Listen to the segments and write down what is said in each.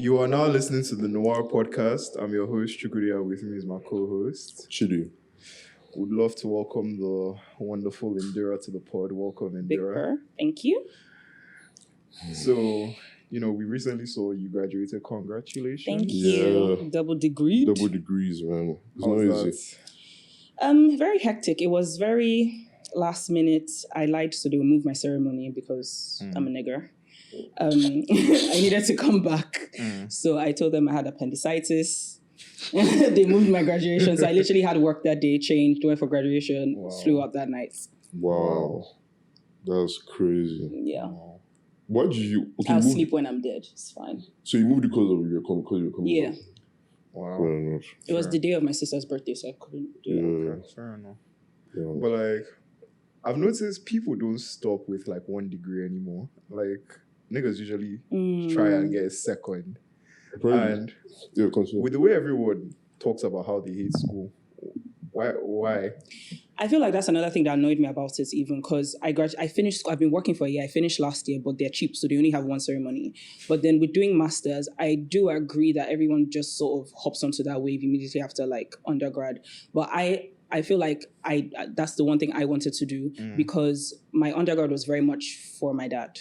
You are now listening to the Noir Podcast. I'm your host, Chukudi, and with me is my co-host, Chidi. Would love to welcome the wonderful Indira to the pod. Welcome, Indira. Big purr. Thank you. So, we recently saw you graduated. Congratulations. Thank you. Double degree. Double degrees, man. It's How not was easy. that? Very hectic. It was very last minute. I lied, so they would move my ceremony because I'm a nigger. I needed to come back. So I told them I had appendicitis. They moved my graduation. So I literally had work that day, changed, went for graduation, flew out that night. Wow. That's crazy. Yeah. Why did you... Okay, I'll you moved- sleep when I'm dead. It's fine. So you moved because of your coming Yeah. back? Wow. Fair enough. It was the day of my sister's birthday, so I couldn't do it. Yeah. Okay, fair enough. Yeah. But I've noticed people don't stop with 1 degree anymore. Niggas usually try and get a second. Apparently- And yeah, continue. with the way everyone talks about how they hate school, why? I feel like that's another thing that annoyed me about it, even because I finished school. I've been working for a year. I finished last year, but they're cheap, so they only have one ceremony. But then with doing masters, I do agree that everyone just sort of hops onto that wave immediately after undergrad. But I feel like that's the one thing I wanted to do because my undergrad was very much for my dad.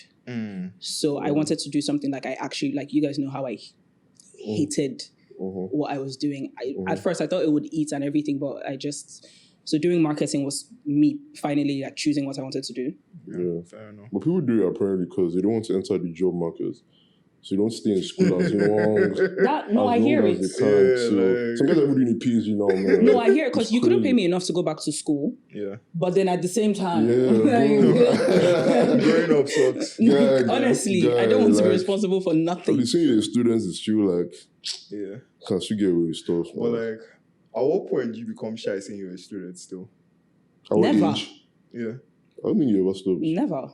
So I wanted to do something I actually, you guys know how I hated what I was doing. At first I thought it would eat and everything, but so doing marketing was me finally choosing what I wanted to do. Yeah. Fair enough. But people do it apparently because they don't want to enter the job market. So you don't stay in school as long I hear it. as they can. So some guys are doing a PhD now, man. No, I hear it because It's you couldn't pay crazy. me enough to go back to school. Yeah. But then at the same time, Growing up sucks. honestly, I don't want to be responsible for I've nothing. been saying the students is still Yeah. can still get away with stuff, man. But at what point do you become shy saying you're a student still? At what Never. age? Yeah. I don't think you ever stopped. Never.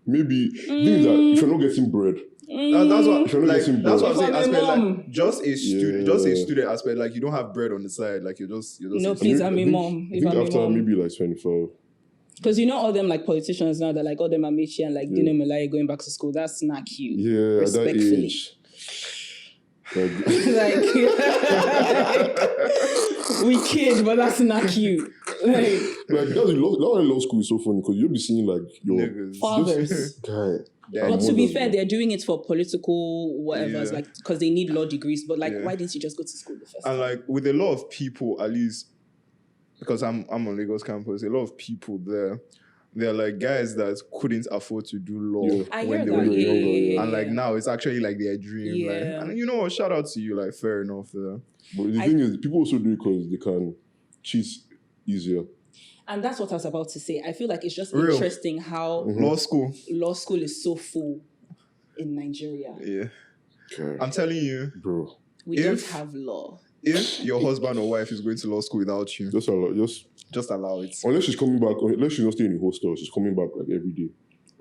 Maybe the thing is that if you're not getting bread, That's what If you're not getting that's what I'm bread. saying. If I'm a Aspect mom. just a student, Yeah. just a student aspect. You don't have bread on the side. You're just. No, a please, student. I'm a mom. I If think I'm a after mom. maybe 25. Because all them politicians now, they're all them Amici and Dino Malaya going back to school. That's not cute. Yeah, at that Respectfully. age. We kid, but that's not cute. That's why law school is so funny because you'll be seeing your Niggas. Fathers. guy. Yeah, But to be wonders, fair, man. they're doing it for political whatever, Yeah. because they need law degrees. But Yeah. why didn't you just go to school the first time? And with a lot of people, at least because I'm on Lagos campus, a lot of people there, they're guys that couldn't afford to do law Yeah. I when hear they that. were Yeah, young. yeah, And yeah. now it's actually their dream. Yeah. And you know what? Shout out to you. Fair enough. But the thing is, people also do it because they can cheat easier. And that's what I was about to say. I feel like it's just Real. interesting how Law school. law school is so full in Nigeria. Yeah. Okay. I'm telling you, Bro, We don't If- have law. if your husband or wife is going to law school without you, just allow it. unless she's coming back, unless she's not staying in the hostel, she's coming back every day.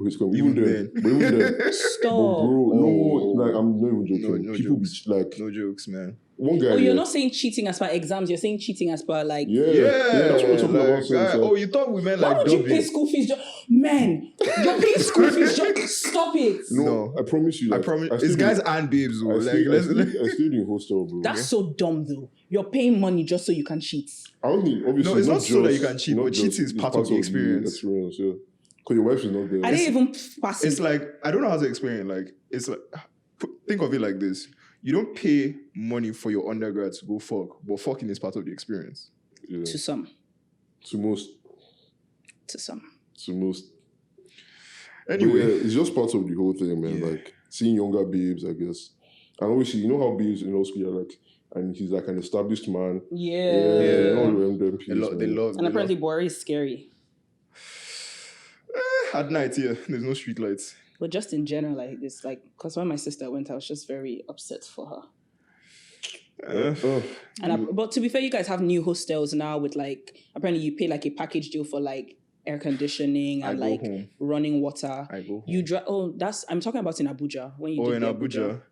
Okay, she's coming, even Even then. But even then. But Stop. bro, Oh. no, I'm not even joking. No People jokes. be No jokes, man. one guy. Oh, you're yeah, not saying cheating as per exams. You're saying cheating as per Yeah, that's what I'm talking about. So, you thought we meant Why would you pay Dobby? school fees? Man, you're paying school fees. Stop it. no, I promise you. I like, promise. I It's stayed guys in- and babes, though. I stayed, Let's. I stayed in hostel, bro. That's so dumb, though. You're paying money just so you can cheat. I don't think, obviously, No, it's not just, so that you can cheat, not but just- cheating is it's part of the experience. Experience, yeah. Because your wife is not there. I didn't even pass It's it. I don't know how to explain it. Think of it like this: you don't pay money for your undergrad to go fuck, but fucking is part of the experience. Yeah. To some. To most. Anyway, But yeah, it's just part of the whole thing, man. Yeah. Seeing younger babes, I guess. And obviously, you know how babes in law school are and he's an established man. Yeah. All of them MPs, they man. love. And apparently, Buhari is scary. at night. Yeah, there's no street lights. But just in general, this, because when my sister went, I was just very upset for her. But to be fair, you guys have new hostels now with apparently you pay a package deal for air conditioning and I go home. running water. I go home. You drive. Oh, I'm talking about in Abuja when you. Oh, did in the Abuja.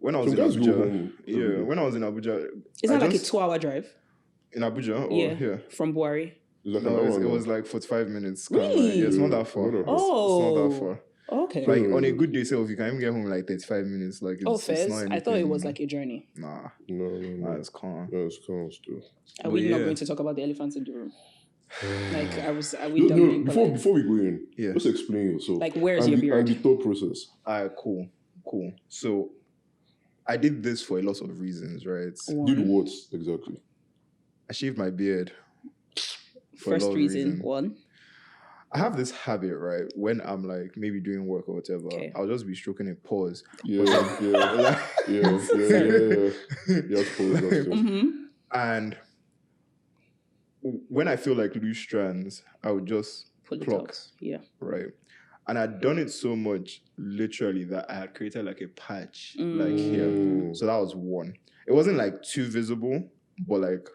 When I was So in guys go Abuja, home yeah. every day. When I was in Abuja, Is that I a just- 2-hour drive? in Abuja or Yeah, here? from Buhari. It's like No, an hour it now. was 45 minutes. Really? Yeah, it's not that far. Oh. It's not that far. Okay. Like on a good day self, you can even get home in like 35 minutes. Like it's, Oh, it's first, not I thought it was anything- like a journey. Nah, No. it's calm. No, it's calm still. Are But we not yeah. going to talk about the elephants in the room? Like, are we done No, being polite? before we go in, Yeah. just explain yourself. Like, where's and your the, beard? And the thought process. Alright, cool. So I did this for a lot of reasons, right? Did what exactly? I shaved my beard. For a First lot of reason, reasons. one. I have this habit, right? When I'm like maybe doing work or whatever, Okay. I'll just be stroking it, pause. Yeah. You have to pause that stuff. Mm-hmm. And when I feel like loose strands, I would just Pull it pluck, out. Yeah. right? And I'd done it so much, literally, that I had created like a patch, like here. So that was one. It wasn't like too visible, but like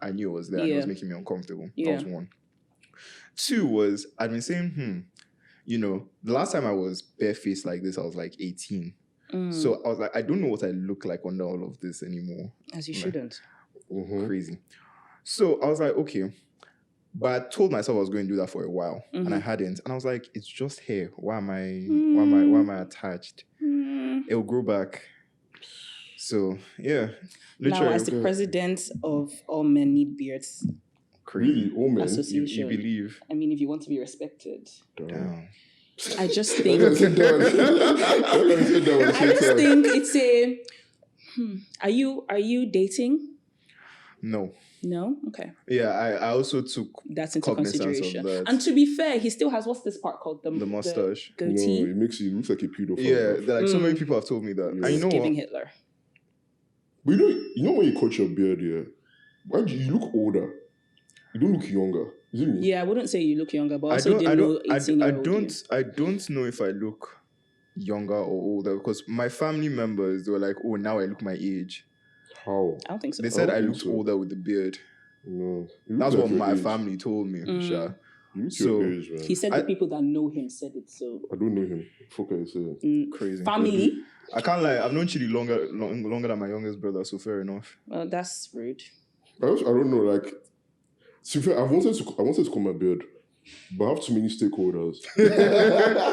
I knew it was there and it was Yeah. making me uncomfortable. Yeah. That was one. Two was, I'd been saying, the last time I was barefaced like this, I was like 18. So I was like, I don't know what I look like under all of this anymore. As you shouldn't. Crazy. So I was like, okay. But I told myself I was going to do that for a while, and I hadn't. And I was like, it's just hair. Why am I attached? It will grow back. So yeah, literally. Now, as the president of All Men Need Beards crazy. Really? Oh, man. Association, You believe? I mean, if you want to be respected, Damn. I just think Sit down. I just think it's a. Are you dating? No. No? Okay. Yeah, I also took That's into cognizance consideration. of that. And to be fair, he still has, what's this part called? The mustache. No, goatee. it makes you look like a pedophile. Yeah, like so many people have told me that. Yeah. And you know Giving what? Hitler. But you know when you cut your beard, yeah, why do you look older? You don't look younger. Is it me? Yeah, I wouldn't say you look younger, but also didn't know 18-year-old I don't know if I look younger or older because my family members, they were like, oh, now I look my age. How? I don't think so. They said I I don't looked think so. older with the beard. No. You look That's like what your my age. family told me. Sure. You look So, your age, man. He said the people that know him said it, so... I don't know him. Fuck I say. Crazy. Family? I can't lie. I've known Chidi longer than my youngest brother, so fair enough. Well, that's rude. I don't know, like, to be fair, I wanted to cut my beard, but I have too many stakeholders. I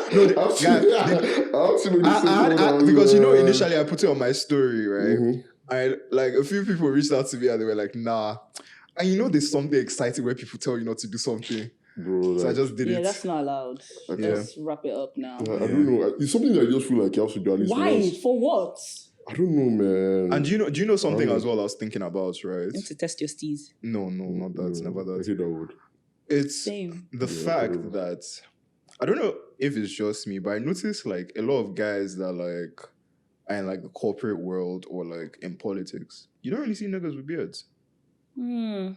have too many stakeholders. Because initially I put it on my story, right? Mhm. I like a few people reached out to me and they were like, nah. And there's something exciting where people tell you not to do something. Bro, So I like, just did Yeah, it. that's not allowed. Yeah. Let's wrap it up now. I don't know. It's something that I just feel like you have to do at least Why? once. For what? I don't know, man. And do you know something I don't as well I was thinking about, right? You want to test your steez. No, not that. Never I that. hate that word. It's Same. the Yeah, fact whatever. that I don't know if it's just me, but I noticed like a lot of guys that like are in like the corporate world or like in politics. You don't really see niggas with beards. I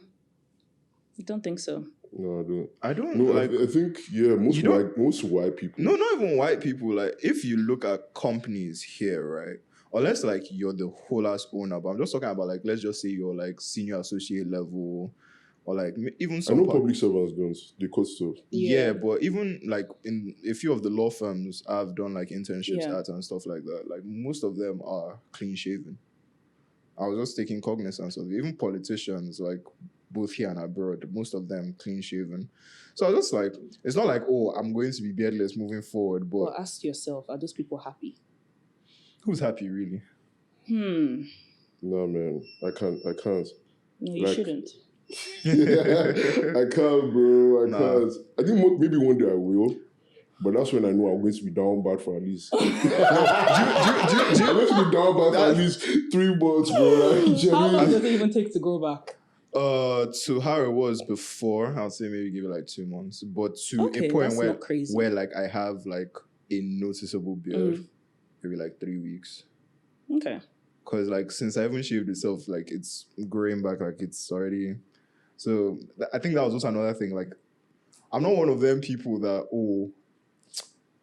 don't think so. No, I don't. I don't No, like. I think most You don't- most white people. No, not even white people. Like, if you look at companies here, right? Unless like you're the whole ass owner, but I'm just talking about like, let's just say you're like senior associate level, or like even I some. know public servants don't. They cut stuff. Yeah, but even like in a few of the law firms I've done like internships Yeah. at and stuff like that, like most of them are clean shaven. I was just taking cognizance of it. Even politicians, like both here and abroad, most of them clean shaven. So I was just like, it's not like, oh, I'm going to be beardless moving forward, but Well, ask yourself, are those people happy? who's happy really? No, man, I can't. No, you Like- shouldn't. I can't, bro. I Nah. can't. I think maybe one day I will, but that's when I know I'm going to be down bad for at least. I'm going to be down bad for at least 3 months, bro. Like, How long genuinely. does it even take to go back? To how it was before, I'll say maybe give it like 2 months, but to Okay, a point that's not crazy. where like I have like a noticeable beard, maybe like 3 weeks. Okay. Because like since I haven't shaved itself, like it's growing back, like it's already. So I think that was also another thing. Like I'm not one of them people that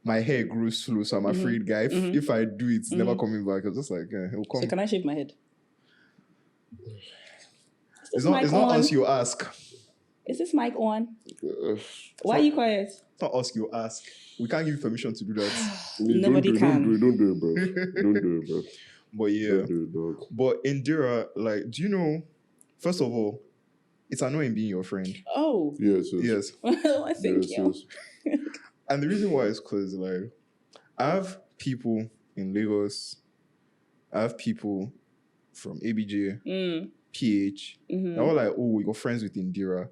my hair grows slow, so I'm afraid, guy. If I do it, it's never coming back. It's just like it will come. So can I shave my head? It's not us you ask. Is this mic on? Why are you quiet? It's not us you ask. We can't give you permission to do that. Nobody can. Don't do it, bro. Don't do it, bro. But yeah. Don't do it, dog. But Indira, like, do you know? First of all, it's annoying being your friend. Oh. Yes, yes. Yes. Well, I think Yes, you. yes. And the reason why is because, like, I have people in Lagos. I have people from ABJ, PH. They're all like, oh, you're friends with Indira.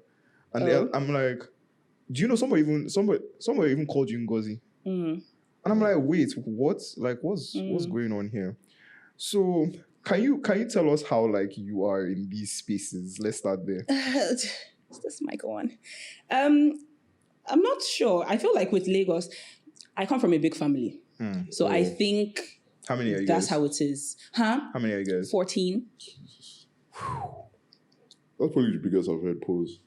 And I'm like, do you know somebody even called you Ngozi? And I'm like, wait, what? Like, what's going on here? So can you tell us how like you are in these spaces? Let's start there. Is this mic on? I'm not sure. I feel like with Lagos, I come from a big family. So I think how many are you that's guys? how it is. Huh? How many are you guys? 14. That's probably the biggest I've heard pose.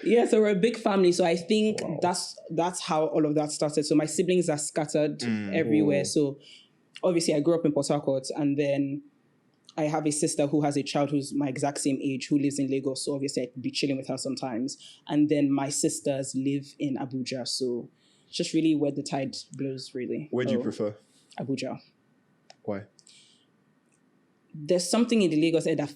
Yeah, so we're a big family. So I think that's how all of that started. So my siblings are scattered everywhere. So obviously I grew up in Port Harcourt, and then I have a sister who has a child who's my exact same age who lives in Lagos. So obviously I could be chilling with her sometimes. And then my sisters live in Abuja. So it's just really where the tide blows, really. Where do you prefer? Abuja. Why? There's something in the Lagos air that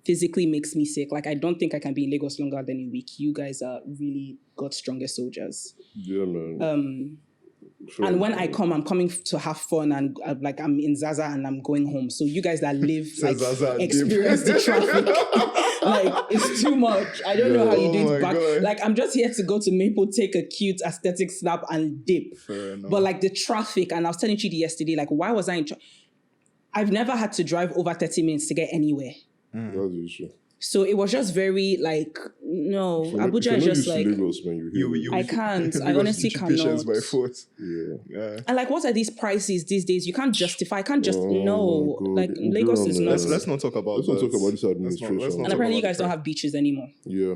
physically makes me sick. Like, I don't think I can be in Lagos longer than a week. You guys are really God's strongest soldiers. Yeah, man. And when I come, I'm coming to have fun, and like I'm in Zaza and I'm going home. So you guys that live, like, experience the traffic. Like, it's too much. I don't know how you do it back. God. Like, I'm just here to go to Maple, take a cute aesthetic snap and dip. Fair enough. But like the traffic, and I was telling Chidi yesterday, like, why was I in I've never had to drive over 30 minutes to get anywhere. That's the issue. So it was just very like, no, Abuja is just like, Lagos, man, I can't. I honestly cannot. By force. Yeah. And like, what are these prices these days? You can't justify. I can't just no. Like, Lagos is not. Let's not talk about. Let's not talk about this administration. And apparently, you guys don't have beaches anymore. Yeah.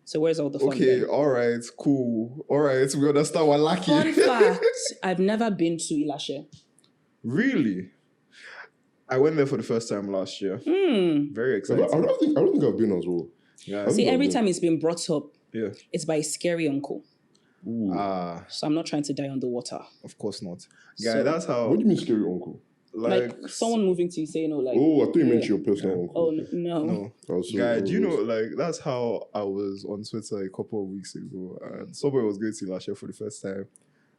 So where's all the fun? Okay, then? all right, cool. All right, we understand what lucky. Fun fact: I've never been to Ilashe. Really? I went there for the first time last year. Very excited. I don't think I've been as well. Yeah. See, every time it's been brought up, yeah, it's by a scary uncle. Ooh. So I'm not trying to die on the water. Of course not. Guy, that's how. What do you mean scary uncle? Like someone moving to you saying, "Oh, like." Oh, I thought you meant your personal uncle. Oh no. Guy, do you know, like, that's how I was on Twitter a couple of weeks ago, and somebody was going to Ilashe for the first time,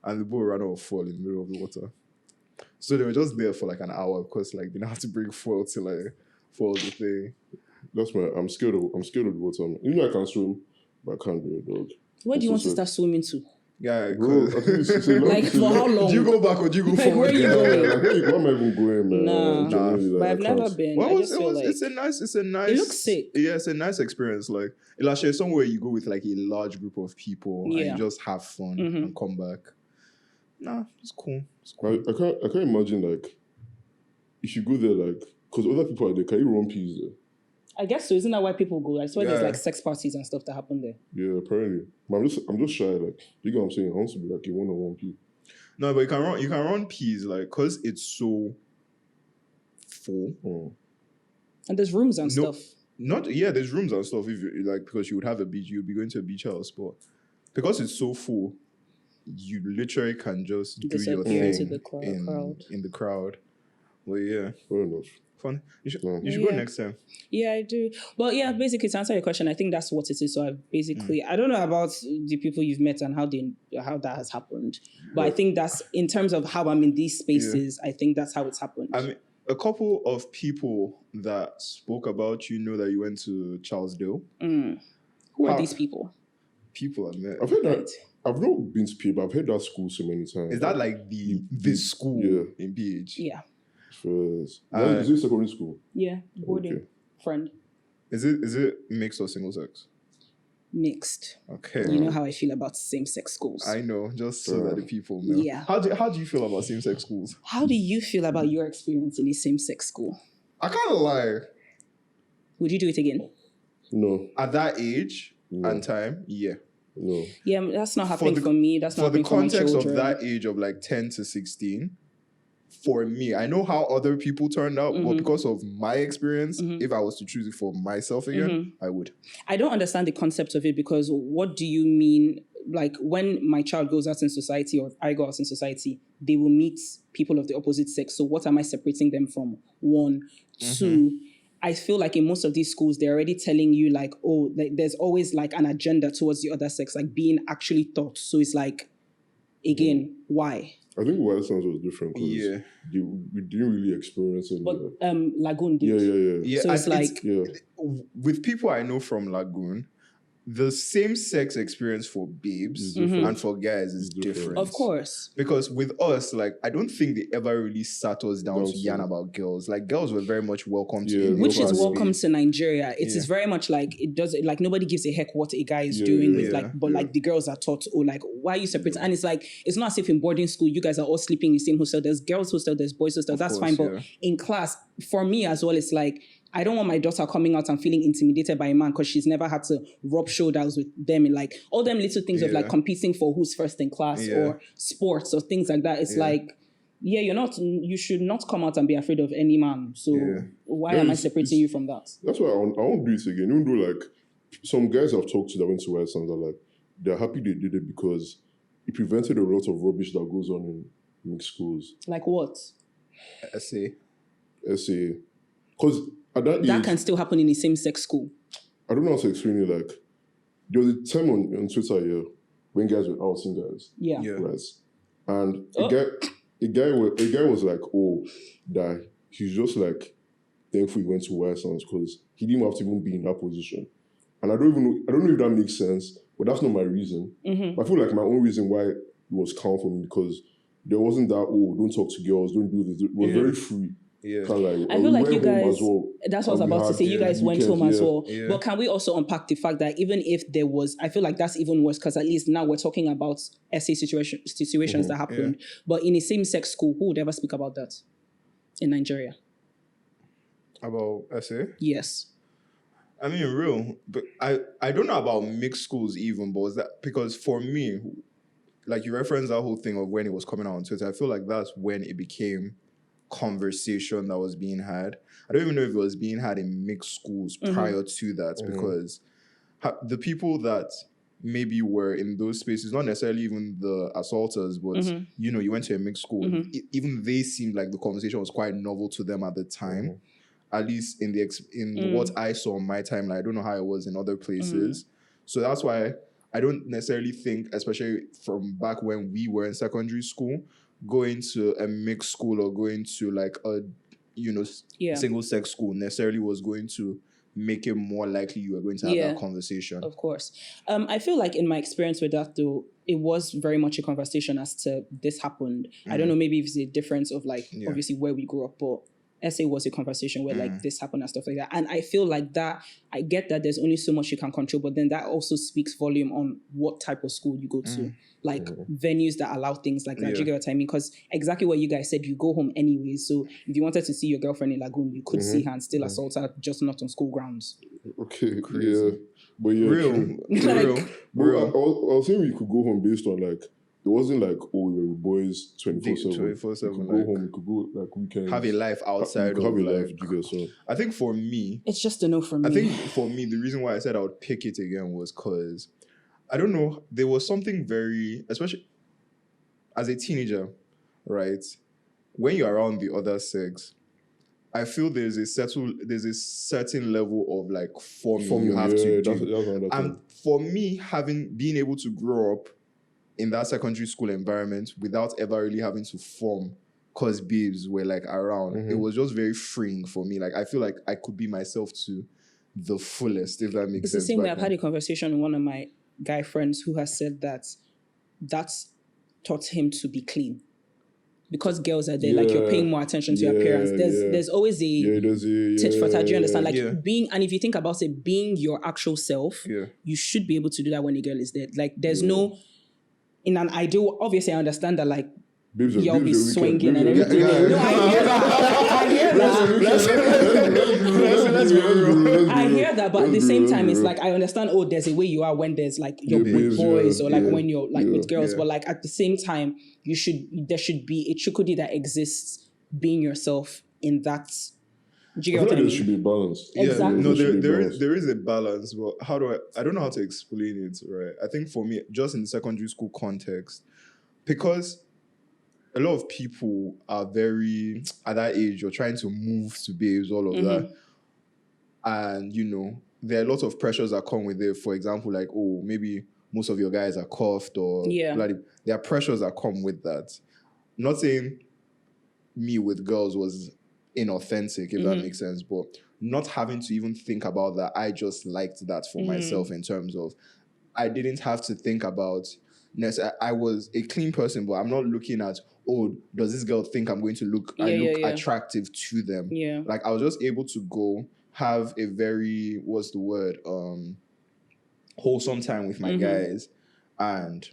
and the boat ran out of fuel in the middle of the water. So they were just there for like an hour because like they didn't have to bring fuel to like fuel the thing. That's why I'm scared of the water. You know I can swim, but I can't be a dog. Where do you want to start swimming to? Yeah, bro. Like, for how long? Do you go back or do you go Like, forward? where are you going? Where am I even going, man? Nah. Like, But I've never been. Well, I just feel like it's a nice. it looks sick. Yeah, it's a nice experience. Like, Ilashe is somewhere you go with like a large group of people and you just have fun and come back. Nah, it's cool. It's cool. I can't imagine like if you go there like because other people are there. Can you run peas there? I guess so. Isn't that why people go? I swear there's like sex parties and stuff that happen there. Yeah, apparently. But I'm just shy. Like, you know what I'm saying? I want to be like a one-on-one pea. No, but you can run peas like because it's so full. And there's rooms and stuff. There's rooms and stuff. If you like, because you would have a beach, you'd be going to a beach house, but because it's so full, you literally can just do your thing into the crowd. in the crowd. Well, yeah, fair enough. Fun. You should go next time. Yeah, I do. Well, yeah, basically to answer your question, I think that's what it is. So I've basically, I don't know about the people you've met and how that has happened, but I think that's in terms of how I'm in these spaces. I think that's how it's happened. I mean, a couple of people that spoke about you know that you went to Charlesdale. Who are these people? People I met. I've heard that. I've not been to PH, but I've heard that school so many times. Is that like the school in PH? Yeah. First. Is it secondary school? Yeah, boarding friend. Is it mixed or single sex? Mixed. Okay. You know how I feel about same-sex schools. I know, just so that the people know. Yeah. How do you feel about same-sex schools? How do you feel about your experience in a same-sex school? I can't lie. Would you do it again? No. At that age and time, yeah. No. Yeah, that's not happening for me. That's not happening for my children. For the context of that age of like 10 to 16, for me, I know how other people turned out, but because of my experience, if I was to choose it for myself again, I would. I don't understand the concept of it because what do you mean? Like when my child goes out in society or I go out in society, they will meet people of the opposite sex. So what am I separating them from? One. Two, I feel like in most of these schools, they're already telling you like, oh, like, there's always like an agenda towards the other sex, like being actually taught. So it's like, Again, why? I think Wild Sands was different because Yeah. we didn't really experience it. But Lagoon did. Yeah. So it's like with people I know from Lagoon, the same sex experience for babes different. and for guys is different. Of course. Because with us, like, I don't think they ever really sat us down to yarn about girls. Like, girls were very much welcome to which is welcome space. to Nigeria. It is very much like it does. Like nobody gives a heck what a guy is doing with like the girls are taught, oh, like why are you separate? And it's like it's not as if in boarding school you guys are all sleeping in the same hostel. There's girls hostel, there's boys hostel. That's fine. But in class, for me as well, it's like I don't want my daughter coming out and feeling intimidated by a man because she's never had to rub shoulders with them and like all them little things of like competing for who's first in class or sports or things like that. It's like, you should not come out and be afraid of any man. So why am I separating you from that? That's why I won't do it again. Even though like some guys I've talked to that went to Wild Sands are like, they're happy they did it because it prevented a lot of rubbish that goes on in mixed schools. Like what? SA. Because at that that age, can still happen in a same-sex school. I don't know how to explain it. Like, there was a time on Twitter here when guys were out seeing guys. Yeah. Right? And a guy was like, oh, that he's just like thankful he went to Wild Sands because he didn't have to even be in that position. And I don't know if that makes sense, but that's not my reason. I feel like my own reason why it was calm for me because there wasn't that, oh, don't talk to girls, don't do this. It was very free. Yeah. Kind of like, I feel like you guys, that's what I was about to say, you guys went home as well. Yeah. But can we also unpack the fact that even if there was, I feel like that's even worse because at least now we're talking about SA situations that happened. Yeah. But in a same-sex school, who would ever speak about that in Nigeria? About SA? Yes. I mean, real, but I don't know about mixed schools even, but was that because for me, like you referenced that whole thing of when it was coming out on Twitter, I feel like that's when it became conversation that was being had. I don't even know if it was being had in mixed schools prior to that because the people that maybe were in those spaces, not necessarily even the assaulters, but you went to a mixed school, even they seemed like the conversation was quite novel to them at the time. At least in what I saw on my timeline. I don't know how it was in other places. So that's why I don't necessarily think, especially from back when we were in secondary school, going to a mixed school or going to like a, single sex school necessarily was going to make it more likely you were going to have that conversation. Of course. I feel like in my experience with that though, it was very much a conversation as to this happened. I don't know, maybe if it's a difference of like, obviously where we grew up, but SA was a conversation where like this happened and stuff like that. And I feel like that, I get that there's only so much you can control, but then that also speaks volume on what type of school you go to. Like venues that allow things like that. Do you get what I mean? Because exactly what you guys said, you go home anyway. So if you wanted to see your girlfriend in Lagoon, you could see her and still assault her, just not on school grounds. Okay, crazy. Yeah. But yeah, real. I was saying we could go home based on like, it wasn't like, oh, we were boys 24/7. We could go home, we could go like weekends. Have a life outside of have a like, life. So. I think for me, it's just a no for me. I think for me, the reason why I said I would pick it again was because, I don't know, there was something very, especially as a teenager, right? When you're around the other sex, I feel there's a certain level of like forming you have to do. And for me, being able to grow up in that secondary school environment without ever really having to form because babes were like around. It was just very freeing for me. Like I feel like I could be myself to the fullest, if that makes sense. It's the same way I've had a conversation with one of my guy friends who has said that that's taught him to be clean. Because girls are there, like you're paying more attention to your appearance. There's always a tit for tat. Do you understand? Like being, and if you think about it, being your actual self, you should be able to do that when a girl is there. Like there's no, in an ideal, obviously I understand that like you'll be swinging and everything. No, I hear that. I hear that, but at the same time, it's like I understand. Oh, there's a way you are when there's like you're with boys or like when you're like with girls. But like at the same time, there should be a chukudi that exists being yourself in that. Do you get what I mean? There should be balance. Exactly. No, there is a balance, but I don't know how to explain it, right? I think for me, just in the secondary school context, because a lot of people are very, at that age, you're trying to move to babes, all of that. And, there are a lot of pressures that come with it. For example, like, oh, maybe most of your guys are cuffed or bloody. There are pressures that come with that. Not saying me with girls was inauthentic, if that makes sense, but not having to even think about that, I just liked that for myself in terms of I didn't have to think about. I was a clean person, but I'm not looking at, oh, does this girl think I'm going to look attractive to them? Yeah. Like I was just able to go have a very, what's the word? Wholesome time with my guys and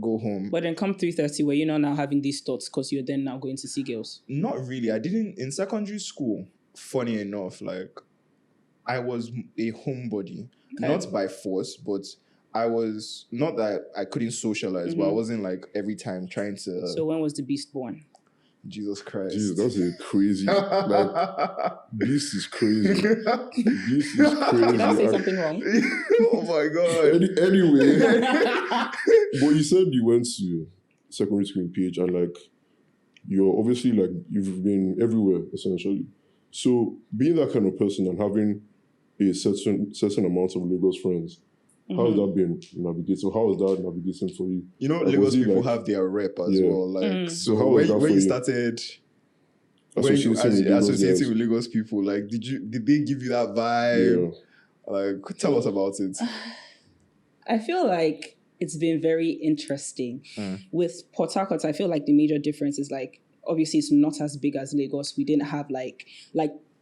go home. But then come 3:30, were you not now having these thoughts because you're then now going to see girls? Not really. I didn't in secondary school. Funny enough, like I was a homebody, not by force, but I was not that I couldn't socialize, but I wasn't like every time trying to. So when was the beast born? Jesus Christ! Jesus, that's a crazy. Like, beast is crazy. Beast is crazy. Did I say something wrong? Oh my god! Anyway, but you said you went to secondary school in PH, and like you're obviously like you've been everywhere essentially. So being that kind of person and having a certain amount of Lagos friends, how has that been navigating? So how was that navigating for you? You know, like, Lagos people have their rep as well. Like, so how was that when for you you? Started associating with Lagos people, like, did they give you that vibe? Yeah. Like, tell us about it. I feel like it's been very interesting. With Port Harcourt, I feel like the major difference is like, obviously it's not as big as Lagos. We didn't have like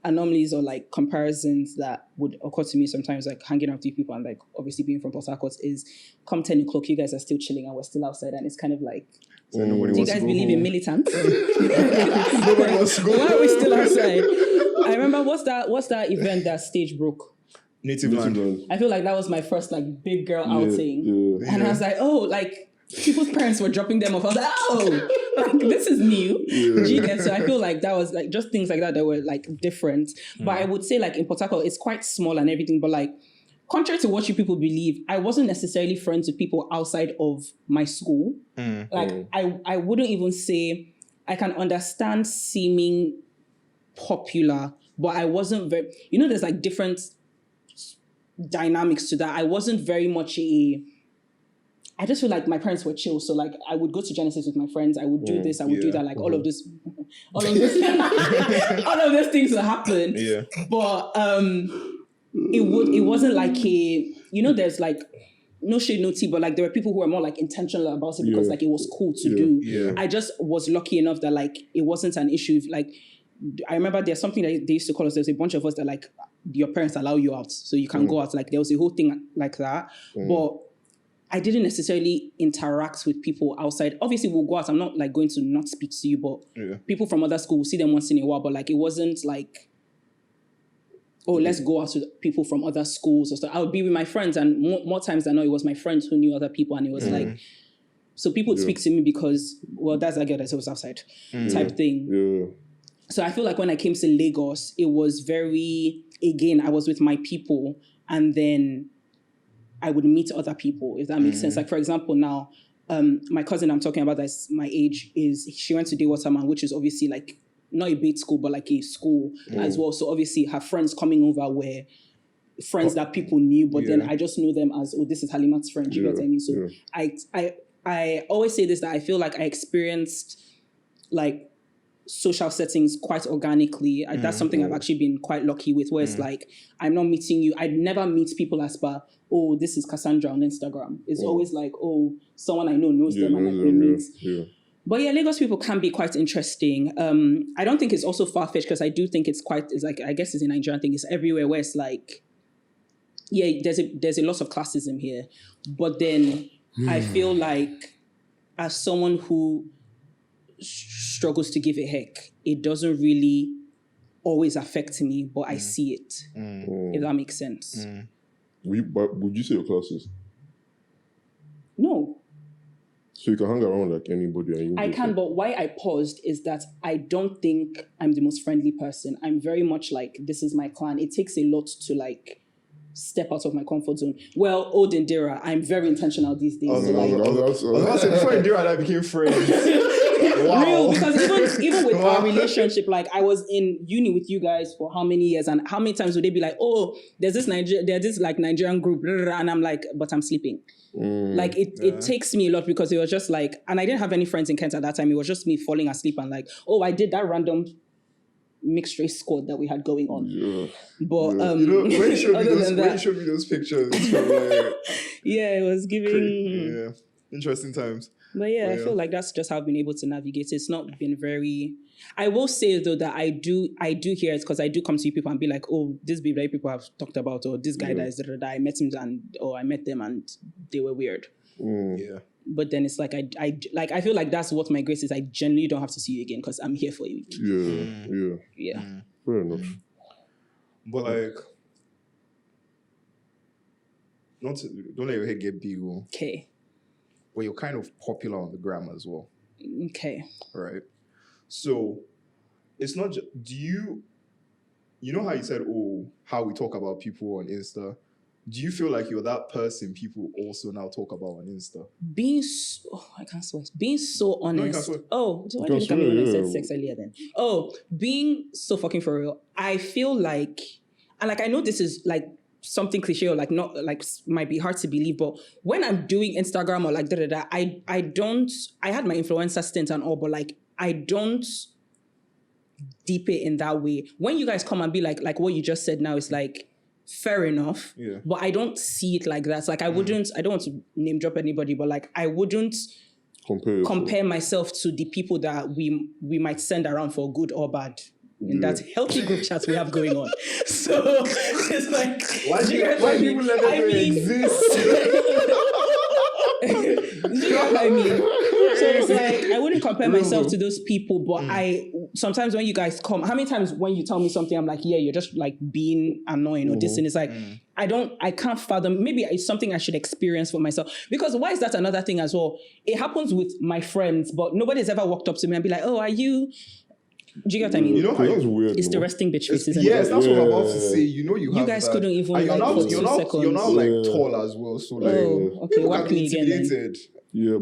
anomalies or like comparisons that would occur to me sometimes, like hanging out with people and like obviously being from Port Harcourt is come 10 o'clock, you guys are still chilling and we're still outside, and it's kind of like, so do you guys believe in militants? Nobody wants to go. Why are we still outside? I remember what's that event that stage broke? Native Land. I feel like that was my first like big girl outing. And I was like, oh, like people's parents were dropping them off. I was like, oh, like, this is new. Do you get? So I feel like that was like just things like that were like different. But I would say like in Port Harcourt, it's quite small and everything. But like contrary to what you people believe, I wasn't necessarily friends with people outside of my school. Like I wouldn't even say I can understand seeming popular, but I wasn't very. You know, there's like different dynamics to that. I wasn't very much I just feel like my parents were chill. So like I would go to Genesis with my friends. I would do this. I would do that. Like all of this, all of those things will happen. Yeah. But it wasn't like there's like no shade, no tea, but like there were people who were more like intentional about it because like it was cool to do. Yeah. I just was lucky enough that like it wasn't an issue. Like I remember there's something that they used to call us. There's a bunch of us that like your parents allow you out, so you can go out. Like there was a whole thing like that, but I didn't necessarily interact with people outside. Obviously, we'll go out. I'm not like going to not speak to you, but people from other schools, see them once in a while. But like, it wasn't like, oh, let's go out with people from other schools or stuff. I would be with my friends, and more times than not, it was my friends who knew other people, and it was like, so people would speak to me because, well, that's that girl that was outside type thing. Yeah. So I feel like when I came to Lagos, it was very, again, I was with my people, and then I would meet other people, if that makes sense. Like, for example, now, my cousin I'm talking about that's my age, she went to Waterman, which is obviously like, not a bait school, but like a school as well. So obviously her friends coming over were friends that people knew, but then I just know them as, oh, this is Halimat's friend, you get what I mean? So I always say this, that I feel like I experienced like social settings quite organically. That's something I've actually been quite lucky with, where it's like, I'm not meeting you. I'd never meet people as per, oh, this is Cassandra on Instagram. It's always like, oh, someone I know knows them and like we meet. But yeah, Lagos people can be quite interesting. I don't think it's also far-fetched because I do think it's like, I guess it's a Nigerian thing. It's everywhere where it's like, yeah, there's a lot of classism here. But then I feel like as someone who struggles to give a heck, it doesn't really always affect me, but I see it, if that makes sense. Would you say your classes? No. So you can hang around like anybody. And I can, but why I paused is that I don't think I'm the most friendly person. I'm very much like, this is my clan. It takes a lot to like step out of my comfort zone. Well, old Indira, I'm very intentional these days. So like, Before Indira and I became friends. Wow. Real, because even with our relationship, like I was in uni with you guys for how many years, and how many times would they be like, oh, there's this Nigerian group, and I'm like, but I'm sleeping. Like it takes me a lot, because it was just like, and I didn't have any friends in Kent at that time. It was just me falling asleep and like, oh, I did that random mixed race squad that we had going on. Yeah. But when you showed me those pictures from like, yeah, it was giving interesting times. But yeah, I feel like that's just how I've been able to navigate. It's not been very. I will say though that I do hear it, because I do come to people and be like, oh, this be that people have talked about, or this guy that I met him I met them and they were weird. Yeah. But then it's like I feel like that's what my grace is. I genuinely don't have to see you again, because I'm here for you. Yeah. Fair enough. But like, don't let your head get big. Okay. Well, you're kind of popular on the gram as well. Okay. Right. So it's not just, you know how you said, how we talk about people on Insta? Do you feel like you're that person people also now talk about on Insta? I can't swear. Being so honest. No, you can't swear. Oh, so why did you look at me when I said sex earlier then? Oh, being so fucking for real. I feel like, and like I know this is like something cliche, or like not like might be hard to believe, but when I'm doing Instagram or like I don't. I had my influencer stint and all, but like I don't deep it in that way. When you guys come and be like what you just said now is like fair enough, but I don't see it like that. Like I don't want to name drop anybody, but like I wouldn't compare myself to the people that we might send around for good or bad in that healthy group chat we have going on. So it's like, why do you even let them exist? Do you know what I mean? So it's like, I wouldn't compare myself to those people, but sometimes when you guys come, how many times when you tell me something, I'm like, yeah, you're just like being annoying or this, and it's like, I can't fathom, maybe it's something I should experience for myself. Because why is that another thing as well? It happens with my friends, but nobody's ever walked up to me and be like, oh, are you... Do you get what I mean? You know how that's weird. It's the resting bitch face, isn't yes, it? that's what I'm about to say. You know, you guys that. couldn't even and like for 2 seconds. You're now like tall as well, so like okay, whack me again.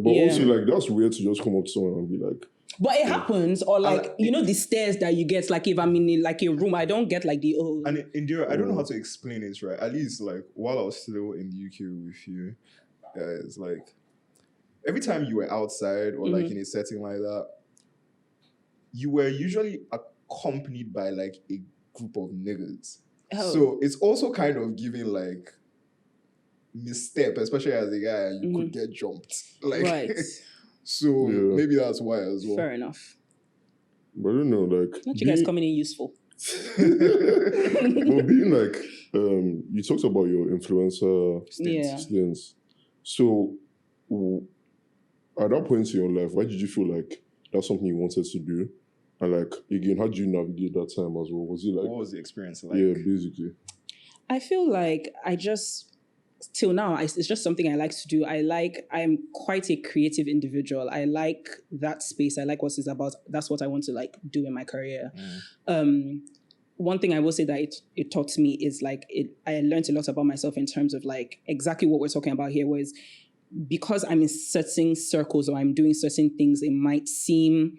Also like that's weird to just come up to someone and be like. But it happens, or like you know the stares that you get. Like if I'm in like a room, I don't get like the And Indira, I don't know how to explain it, right? At least like while I was still in the UK with you guys, like every time you were outside or like in a setting like that, you were usually accompanied by like a group of niggas. Oh. So it's also kind of giving like misstep, especially as a guy, you could get jumped. Like, right. So maybe that's why as well. Fair enough. But I don't know, like... Not you guys coming in useful. But being like, you talked about your influencer stints. So at that point in your life, why did you feel like that's something you wanted to do? And like, again, how did you navigate that time as well? Was it like... What was the experience like? Yeah, basically. I feel like till now, it's just something I like to do. I'm quite a creative individual. I like that space. I like what it's about. That's what I want to like do in my career. One thing I will say that it taught me is like, I learned a lot about myself in terms of like exactly what we're talking about here, was because I'm in certain circles or I'm doing certain things, it might seem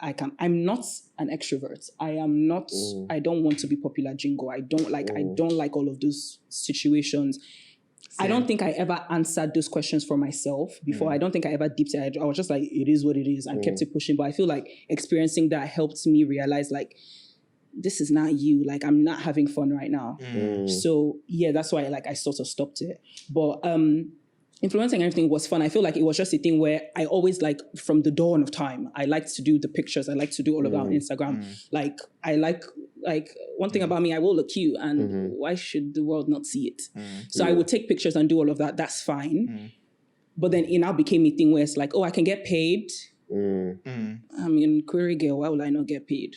I'm not an extrovert. I am not, I don't want to be popular jingo. I don't like all of those situations. Same. I don't think I ever answered those questions for myself before. I don't think I ever deep it. I was just like, it is what it is, and kept it pushing. But I feel like experiencing that helped me realize like, this is not you. Like, I'm not having fun right now. So yeah, that's why like I sort of stopped it. But influencing everything was fun. I feel like it was just a thing where I always like, from the dawn of time, I like to do the pictures. I like to do all of that on Instagram. Like, I like one thing about me, I will look cute, and why should the world not see it? So I would take pictures and do all of that. That's fine. But then it now became a thing where it's like, oh, I can get paid. I'm in query girl, why would I not get paid?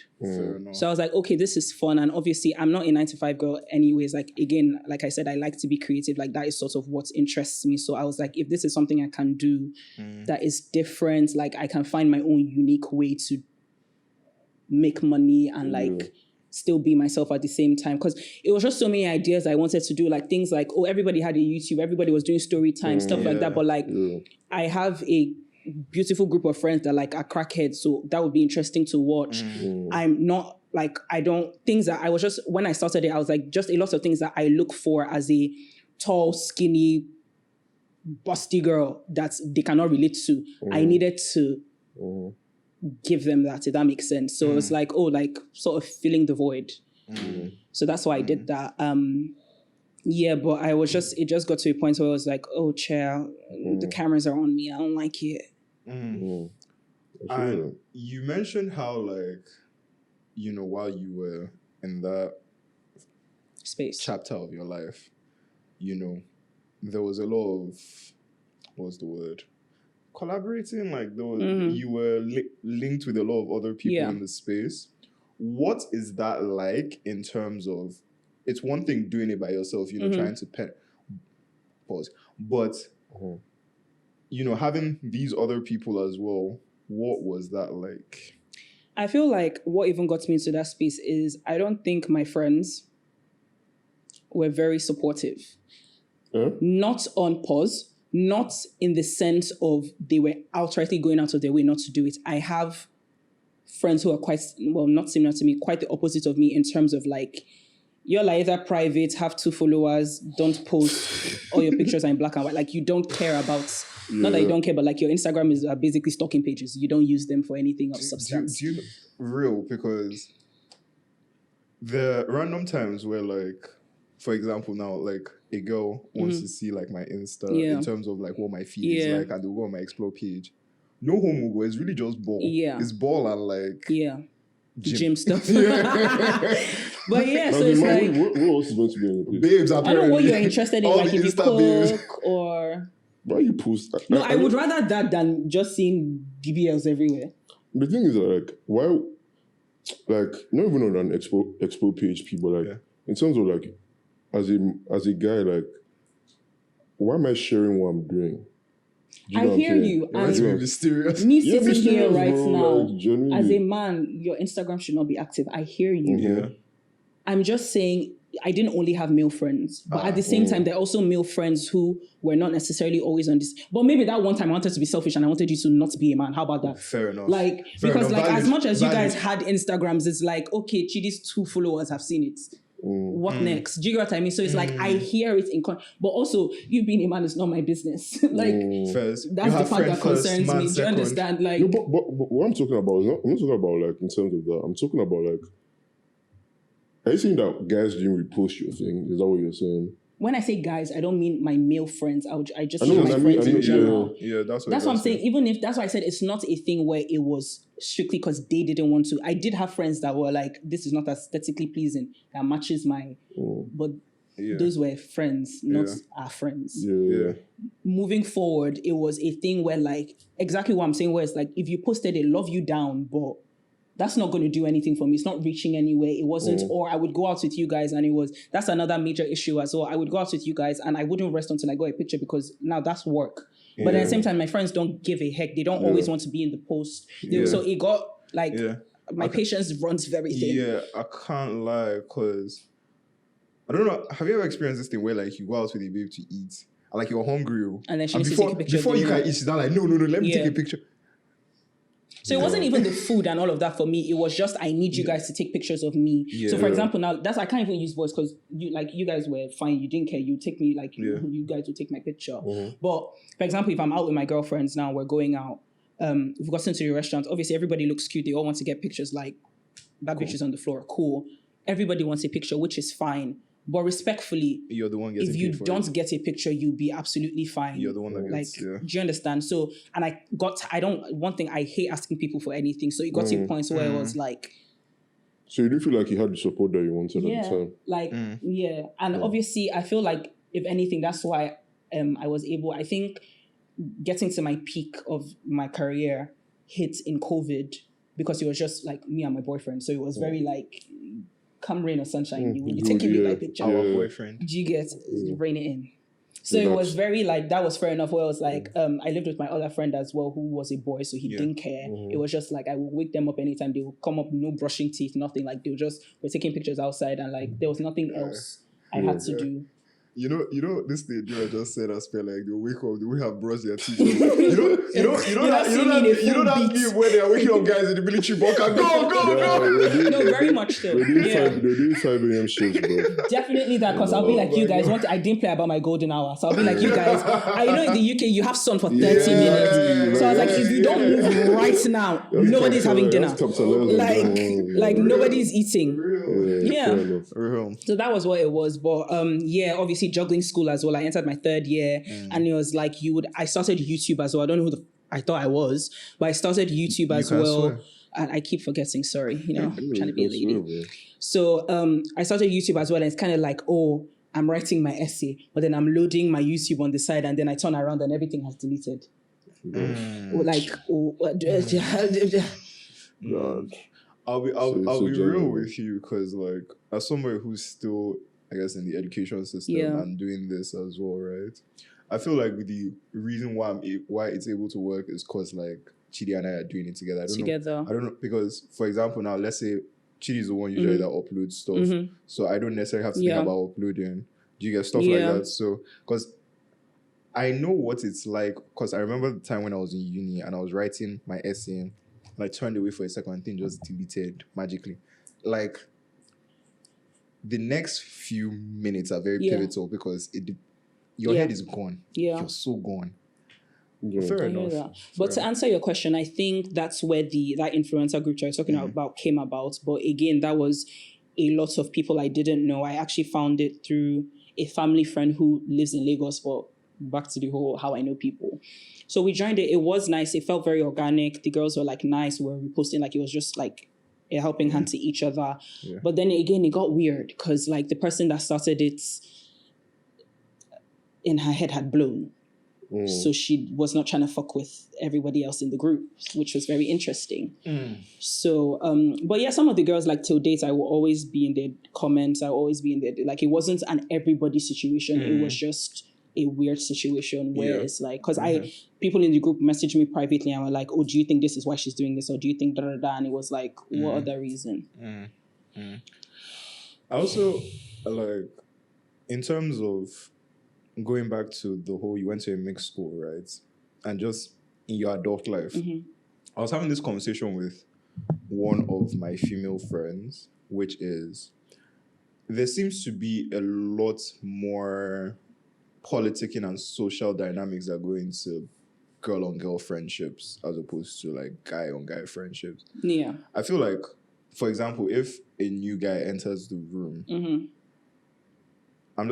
So I was like, okay, this is fun. And obviously I'm not a 9-to-5 girl anyways. Like, again, like I said, I like to be creative. Like, that is sort of what interests me. So I was like, if this is something I can do that is different, like I can find my own unique way to make money and like still be myself at the same time, because it was just so many ideas I wanted to do, like things like, oh, everybody had a YouTube, everybody was doing story time, stuff like that, but like I have a beautiful group of friends that like are crackheads, so that would be interesting to watch. I'm not like, I don't, things that I was just, when I started it, I was like, just a lot of things that I look for as a tall, skinny, busty girl that they cannot relate to. I needed to give them that, if that makes sense. So it's like, oh, like sort of filling the void. So that's why I did that. Yeah, but I was just, it just got to a point where I was like, oh, chair, the cameras are on me. I don't like it. And you mentioned how, like, you know, while you were in that Space chapter of your life, you know, there was a lot of, what's the word? Collaborating, like there was, you were linked with a lot of other people in the space. What is that like in terms of, it's one thing doing it by yourself, you know, trying to pause, but you know, having these other people as well, what was that like? I feel like what even got me into that space is I don't think my friends were very supportive. Not on pause, not in the sense of they were outrightly going out of their way not to do it. I have friends who are quite, well, not similar to me, quite the opposite of me in terms of like, you're like either private, have 2 followers, don't post, all your pictures are in black and white. Like you don't care about, not that you don't care, but like your Instagram is basically stalking pages. You don't use them for anything of substance. Do you real? Because the random times where like, for example, now like a girl wants to see like my Insta in terms of like what my feed is like, and they'll go on my explore page. No homo, it's really just ball. It's ball and like gym stuff. But yeah, so it's like, what else is going to be on your page? Babes, I don't know what you're interested in, all like the if you Insta cook babes. or... Why you post? No, I would rather that than just seeing BBLs everywhere. The thing is like, why, like, not even on an expo page, people like, in terms of like, as a guy, like, why am I sharing what I'm doing? I hear you. Let's be mysterious. Me sitting here right bro, now, like, as a man, your Instagram should not be active. I hear you. I'm just saying, I didn't only have male friends, but at the same time, there are also male friends who were not necessarily always on this. But maybe that one time I wanted to be selfish and I wanted you to not be a man. How about that? Fair enough. Like, because like as much as you guys had Instagrams, it's like, okay, Chidi's 2 followers have seen it. What next? Do you get what I mean? So it's like, I hear it in but also you being a man is not my business. Like, first, that's the part that concerns me. Do you understand? Like, no, but what I'm talking about is I'm not talking about like in terms of that. I'm talking about like, are you saying that guys didn't repost your thing? Is that what you're saying? When I say guys, I don't mean my male friends. I just mean my friends in general. Yeah, that's what I'm saying. Even if that's why I said it's not a thing where it was strictly because they didn't want to. I did have friends that were like, this is not aesthetically pleasing, that matches my, but those were friends, not our friends. Moving forward, it was a thing where like, exactly what I'm saying, where it's like, if you posted a love you down, but that's not going to do anything for me. It's not reaching anywhere. It wasn't, or I would go out with you guys and it was, that's another major issue as well. I would go out with you guys and I wouldn't rest until I got a picture because now that's work. But at the same time, my friends don't give a heck. They don't always want to be in the post. So it got like, my patience runs very thin. Yeah, I can't lie because, I don't know, have you ever experienced this thing where like you go out with a babe to eat and like you're hungry and then she needs to take a picture before you can eat, she's not like, no, let me take a picture. So it wasn't even the food and all of that for me. It was just, I need you guys to take pictures of me. So for example, now that's, I can't even use voice because you guys were fine. You didn't care. You take me like, you guys will take my picture. But for example, if I'm out with my girlfriends now, we're going out, we've gotten to the restaurant. Obviously everybody looks cute. They all want to get pictures like that bitch is on the floor. Cool. Everybody wants a picture, which is fine. But respectfully, you're the one getting if you don't get a picture, you'll be absolutely fine. You're the one that gets, do you understand? So, and one thing, I hate asking people for anything. So it got to a point where it was like. So you didn't feel like you had the support that you wanted at the time? Like, And obviously, I feel like, if anything, that's why I was able, I think, getting to my peak of my career hit in COVID because it was just like me and my boyfriend. So it was very like, come rain or sunshine, you taking me my picture. Our boyfriend. Do you get rain it in? So it was Relax. very like, that was fair enough. Where I was like, I lived with my other friend as well, who was a boy, so he didn't care. It was just like, I would wake them up anytime. They would come up, no brushing teeth, nothing. Like, we're taking pictures outside, and like, there was nothing else I had to do. You know, this thing Indira just said, I feel like they wake up, they will have brushed their teeth. You know that meme where they are waking up guys in the military bunker. Go. No, very much so. They're doing 5 a.m. shifts, bro. Definitely that, because I'll be like, you guys, I didn't play about my golden hour. So I'll be like, you guys, I know in the UK you have sun for 30 minutes. So I was like, if you don't move right now, nobody's having dinner. Like nobody's eating. Yeah. So that was what it was. But obviously juggling school as well. I entered my 3rd year, and it was like I started YouTube as well. I don't know who I thought I was, but I started YouTube as well. Swear. And I keep forgetting, sorry, I'm trying to be a lady. So I started YouTube as well, and it's kind of like, I'm writing my essay, but then I'm loading my YouTube on the side, and then I turn around and everything has deleted. God. I'll be real with you, because like, as somebody who's still, I guess, in the education system and doing this as well, right? I feel like the reason why why it's able to work is because like Chidi and I are doing it together. I don't know, because for example, now let's say Chidi is the one usually that uploads stuff, so I don't necessarily have to think about uploading. Do you get stuff like that? So because I know what it's like, because I remember the time when I was in uni and I was writing my essay, and I turned away for a second and thing just deleted magically. Like, the next few minutes are very pivotal, because your head is gone. Yeah. You're so gone. Yeah. Fair enough. But to answer your question, I think that's where that influencer group I was talking about came about. But again, that was a lot of people I didn't know. I actually found it through a family friend who lives in Lagos, but back to the whole how I know people. So we joined it. It was nice. It felt very organic. The girls were like nice. We were reposting, like it was just like a helping hand to each other. Yeah. But then again, it got weird, because like the person that started it, in her head had blown. So she was not trying to fuck with everybody else in the group, which was very interesting. So, but yeah, some of the girls, like till date, I will always be in their comments. I will always be in there. Like, it wasn't an everybody situation. It was just a weird situation where it's like, because people in the group messaged me privately and were like, oh, do you think this is why she's doing this? Or do you think da-da-da? And it was like, what other reason? I also, like, in terms of going back to the whole, you went to a mixed school, right? And just in your adult life, I was having this conversation with one of my female friends, which is, there seems to be a lot more politicking and social dynamics that go into girl-on-girl friendships as opposed to like guy-on-guy friendships. Yeah. I feel like, for example, if a new guy enters the room, and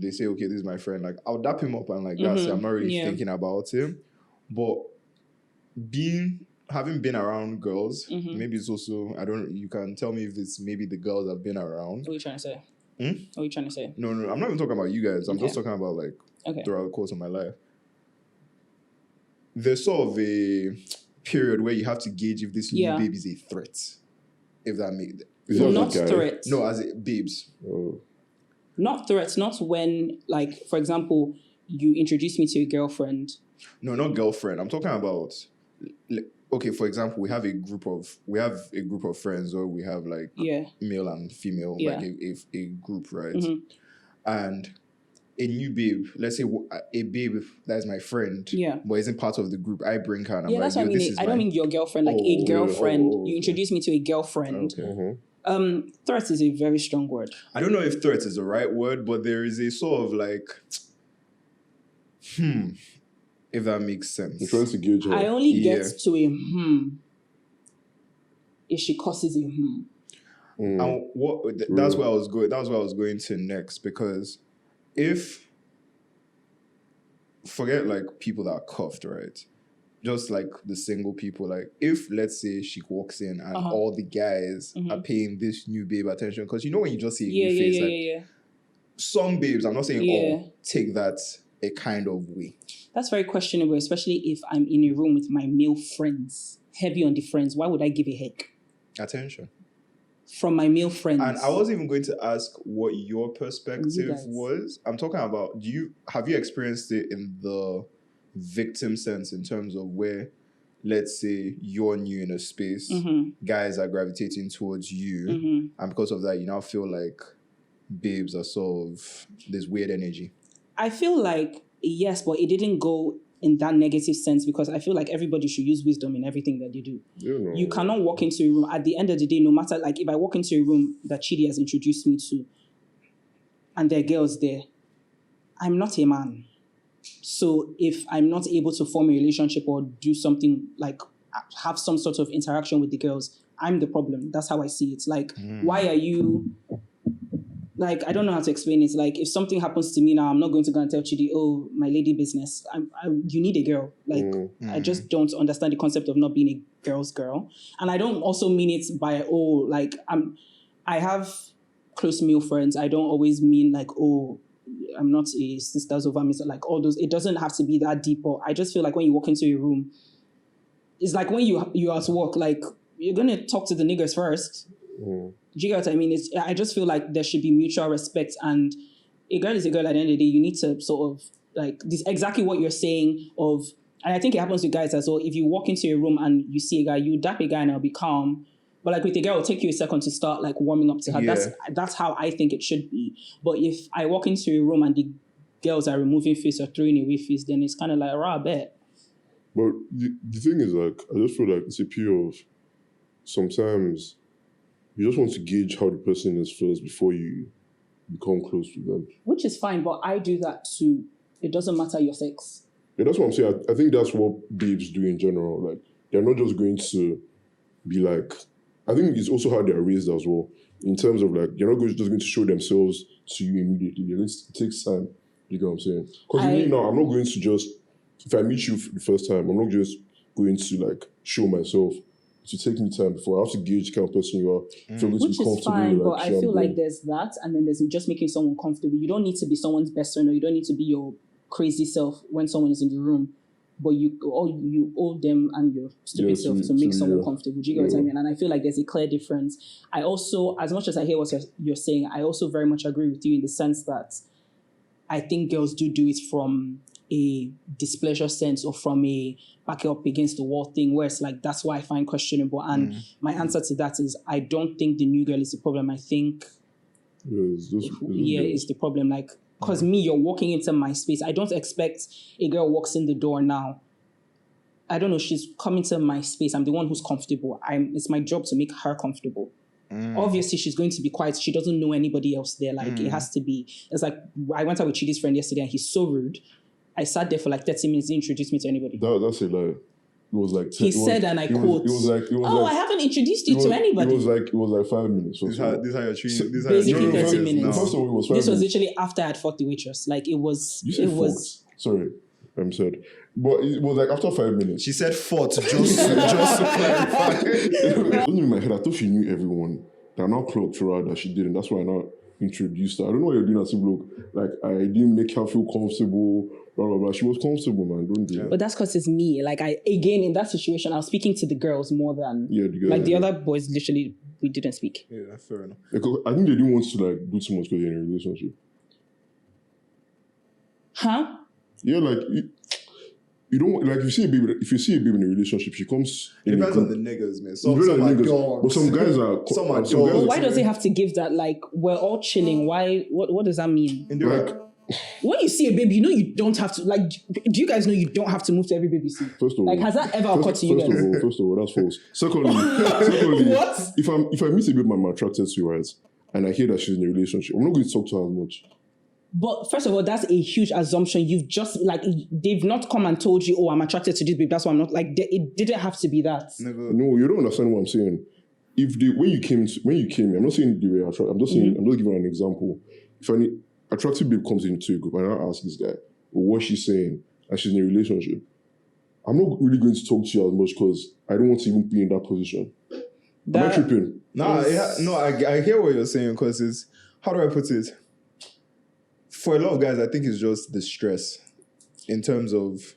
they say, okay, this is my friend, like, I'll dap him up and like that. So I'm not really thinking about him. But having been around girls, maybe it's also, you can tell me if it's maybe the girls I've been around. What are you trying to say? What are you trying to say? No, I'm not even talking about you guys. I'm just talking about like throughout the course of my life. There's sort of a period where you have to gauge if this new baby is a threat. If that makes it. Not threat. No, as babes. Oh. Not threats, not when, like, for example, you introduce me to a girlfriend. No, not girlfriend. I'm talking about, okay, for example, we have a group of friends, or we have like male and female, like a group, right? And a new babe, let's say a babe that is my friend, but isn't part of the group, I bring her and I'm that's what I mean. I don't mean your girlfriend, like a girlfriend. You introduce me to a girlfriend. Okay. Threat is a very strong word. I don't know if threat is the right word, but there is a sort of like, if that makes sense. You're trying to gauge her. I only get to a if she causes a And that's where I was going. That was where I was going to next, because forget like people that are cuffed, right? Just like the single people, like if let's say she walks in and all the guys are paying this new babe attention, because you know when you just see a new face, some babes, I'm not saying all, take that a kind of way. That's very questionable, especially if I'm in a room with my male friends, heavy on the friends. Why would I give a heck? Attention. from my male friends. And I was even going to ask what your You perspective guys. was. I'm talking about, have you experienced it in the victim sense, in terms of where, let's say you're new in a space, guys are gravitating towards you, and because of that, you now feel like babes are sort of this weird energy? I feel like, yes, but it didn't go in that negative sense, because I feel like everybody should use wisdom in everything that they do. You cannot walk into a room, at the end of the day, no matter, like if I walk into a room that Chidi has introduced me to, and there are girls there, I'm not a man. So if I'm not able to form a relationship or do something, like have some sort of interaction with the girls, I'm the problem. That's how I see it. Like, why are you... Like, I don't know how to explain it. Like, if something happens to me now, I'm not going to go and tell Chidi, oh, my lady business. You need a girl. Like, I just don't understand the concept of not being a girl's girl. And I don't also mean it by, oh, like, I have close male friends. I don't always mean like, oh, I'm not a sisters over me. So like all those, it doesn't have to be that deep. Or I just feel like when you walk into a room, it's like when you're at work, like, you're going to talk to the niggas first. Do you get what I mean? I just feel like there should be mutual respect, and a girl is a girl at the end of the day. You need to sort of, like, this exactly what you're saying of, and I think it happens with guys as well. If you walk into a room and you see a guy, you dap a guy and I'll be calm. But like with a girl, it'll take you a second to start like warming up to her. Yeah. That's how I think it should be. But if I walk into a room and the girls are removing face or throwing away face, then it's kind of like, rah, bet. But the thing is, like, I just feel like it's a pure of, sometimes you just want to gauge how the person is first before you become close to them. Which is fine, but I do that too. It doesn't matter your sex. Yeah, that's what I'm saying. I think that's what babes do in general. Like, they're not just going to be like... I think it's also how they're raised as well. In terms of, like, they're not just going to show themselves to you immediately. It takes time. You get what I'm saying? Because me now, I'm not going to just... If I meet you for the first time, I'm not just going to, like, show myself. To take me time before I have to gauge the kind of person you are. Which is fine, but I feel like there's that, and then there's just making someone comfortable. You don't need to be someone's best friend, or you don't need to be your crazy self when someone is in the room, but you owe them and your stupid self to make someone comfortable. Do you get what I mean? And I feel like there's a clear difference. I also, as much as I hear what you're saying, I also very much agree with you in the sense that I think girls do it from a displeasure sense or from a back it up against the wall thing, where it's like, that's why I find questionable. And my answer to that is, I don't think the new girl is the problem. I think it's the problem. Like, because me, you're walking into my space. I don't expect a girl walks in the door now. I don't know, she's coming to my space. I'm the one who's comfortable. It's my job to make her comfortable. Obviously, she's going to be quiet. She doesn't know anybody else there. Like, it has to be. It's like, I went out with Chidi's friend yesterday and he's so rude. I sat there for like 30 minutes, didn't introduce me to anybody. That's it, like, it was like... He said, and I quote, I haven't introduced you to anybody. It was like 5 minutes. This is how you're treating... Basically 30 minutes. First of all, it was 5 this was minutes. literally after I had fought the waitress. Like, it was... You said fought. Sorry, I'm sad. But it was like after 5 minutes. She said fought, just to clarify. In my head, I thought she knew everyone. That now clocked her out that she didn't. That's why I now introduced her. I don't know what you're doing as a bloke. Like, I didn't make her feel comfortable... Blah, blah, blah. She was comfortable, man. Don't do that. But that's because it's me. Like, again, in that situation, I was speaking to the girls more than... Yeah, the girls. Like, the other boys, literally, we didn't speak. Yeah, fair enough. I think they didn't want to, like, do too much because they're in a relationship. Huh? Yeah, like, you don't... Like, if you see a baby in a relationship, she comes... It depends on the niggas, man. Some are dogs. But some guys are... Some are dogs. But why does it have to give that, like, we're all chilling? Why... What does that mean? Like... When you see a baby, you know you don't have to, like, do you guys know you don't have to move to every baby seat? First of all, like, has that ever occurred to you guys? First of all, that's false. Secondly, what? If I meet a baby I'm attracted to, right, and I hear that she's in a relationship, I'm not going to talk to her as much. But first of all, that's a huge assumption. You've just, like, they've not come and told you, oh, I'm attracted to this baby, that's why I'm not, like, it didn't have to be that. No, you don't understand what I'm saying. When you came, I'm not saying they were attracted, I'm just saying, I'm just giving an example. If any attractive babe comes into a group and I ask this guy, well, what's she saying? And she's in a relationship. I'm not really going to talk to you as much because I don't want to even be in that position. Am I tripping? I hear what you're saying because it's, how do I put it? For a lot of guys, I think it's just the stress in terms of,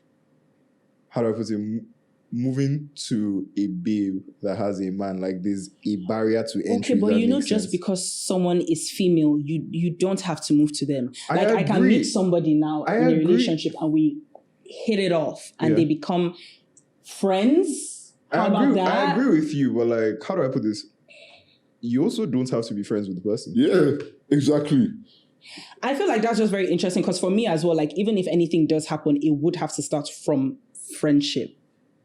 how do I put it? moving to a babe that has a man, like there's a barrier to entry. Okay, but that you know, makes just sense. because someone is female, you don't have to move to them. I Like I can agree. meet somebody now I in a agree. relationship and we hit it off and Yeah. they become friends. How about that? I agree with you, but like, how do I put this? You also don't have to be friends with the person. Yeah, exactly. I feel like that's just very interesting because for me as well, like even if anything does happen, it would have to start from friendship.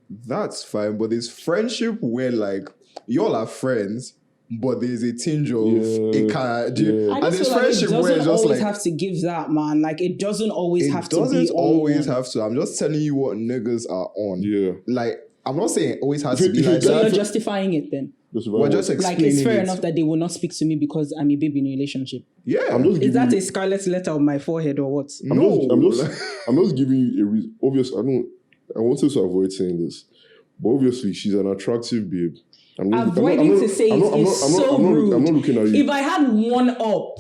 That's fine, but there's friendship where like y'all are friends, but there's a tinge of a card. Yeah. I And just there's feel like it friendship where doesn't it's just always like have to give that, man. Like it doesn't always have it to be doesn't always on. have to. I'm just telling you what niggas are on. Yeah. Like I'm not saying it always has If to be it- if like it So that. you're justifying it then. We're just Like explaining it's fair it. enough that they will not speak to me because I'm a baby in a relationship. Yeah. I'm just Is giving that you, a scarlet letter on my forehead or what? I'm no. just giving you a reason. Obviously, I wanted to avoid saying this, but obviously she's an attractive babe. Avoiding to say it is so rude. I'm not looking at you. If I had one up,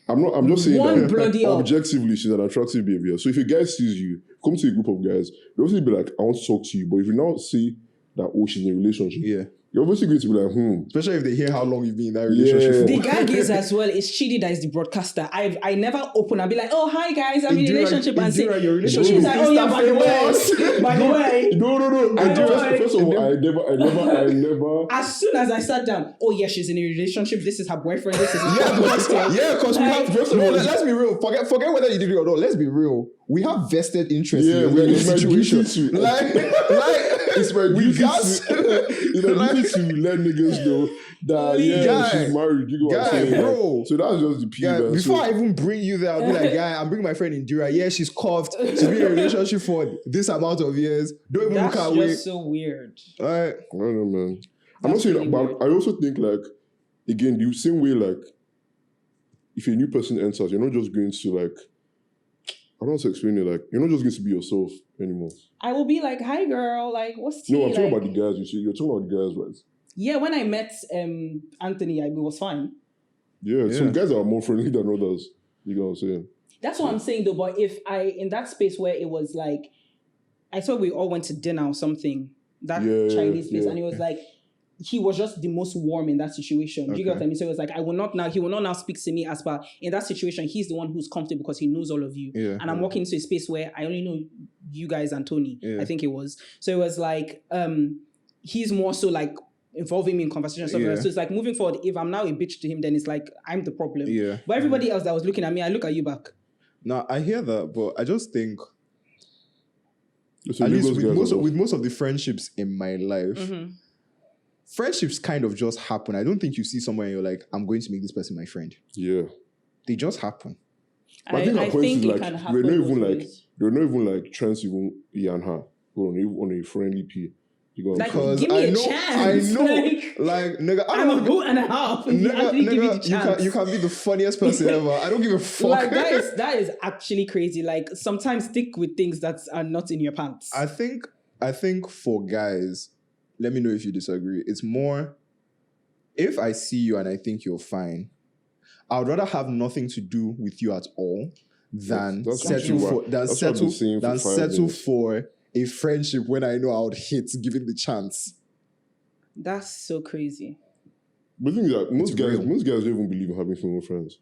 I'm just saying one that bloody up. objectively she's an attractive babe. Yeah. So if a guy sees you, come to a group of guys, they obviously be like, I want to talk to you. But if you now see that she's in a relationship, Yeah. you're obviously going to be like, Especially if they hear how long you've been in that relationship the for. guy gaze as well is Chidi that is the broadcaster. I never open and be like, oh hi guys, I'm in a relationship and say Indira, your relationship she's is like, oh yeah, by the way, by the way. No. By the way. First of all, I never. As soon as I sat down, oh yeah, she's in a relationship. This is her boyfriend. This is his Yeah, because we have. First of all, Let's be real. Forget whether you did it or not. Let's be real. We have vested interest Yeah, in it's the my situation. duty to- Like, It's my we duty got. it's my duty to let niggas know that she's married. You know what I'm Guy, saying? bro. So that's just the Yeah, PR. before I even bring you there, I'll be like, guy, I'm bringing my friend Indira. Yeah, she's cuffed. She's been in a relationship for this amount of years. Don't even That's look her way. just so weird. All right. I don't know, man. I'm not That's saying really that, weird. but I also think like, again, the same way like, if a new person enters, you're not just going to like, I don't know how to explain it. Like, you're not just going to be yourself anymore. I will be like, hi girl, like what's tea? No, I'm talking Like, about the guys. You see, you're talking about the guys, right? yeah, when I met Anthony, it was fine. Yeah, some guys are more friendly than others. You know what I'm saying? That's what I'm saying though. But if I in that space where it was like, I thought we all went to dinner or something, that Chinese place, and it was like he was just the most warm in that situation. Do you get what I mean? So it was like he will not now speak to me as per in that situation. He's the one who's comfortable because he knows all of you. Yeah. And I'm walking into a space where I only know you guys and Tony. Yeah. I think it was. So it was like he's more so like involving me in conversation and stuff like that. So it's like moving forward, if I'm now a bitch to him, then it's like I'm the problem. Yeah. But everybody else that was looking at me, I look at you back. Now I hear that, but I just think So at least Lagos guys are- with most of the friendships in my life, friendships kind of just happen. I don't think you see someone and you're like, I'm going to make this person my friend. Yeah. They just happen. But I think our point is it like can happen we're not both even like ways. they're not even like trying to even and her on a friendly peer. You know what I'm Like, saying? Because give me a I know, chance. like nigga, I I'm don't a give boot and a half. If you actually give me the chance. you can be the funniest person ever. I don't give a fuck. Like that is actually crazy. Like sometimes stick with things that are not in your pants. I think for guys, let me know if you disagree. It's more, if I see you and I think you're fine, I would rather have nothing to do with you at all than That's settle what- for that's what I've been saying for 5 settle minutes. for a friendship when I know I would hit given the chance. That's so crazy. But the thing is that most real. guys don't even believe in having female friends.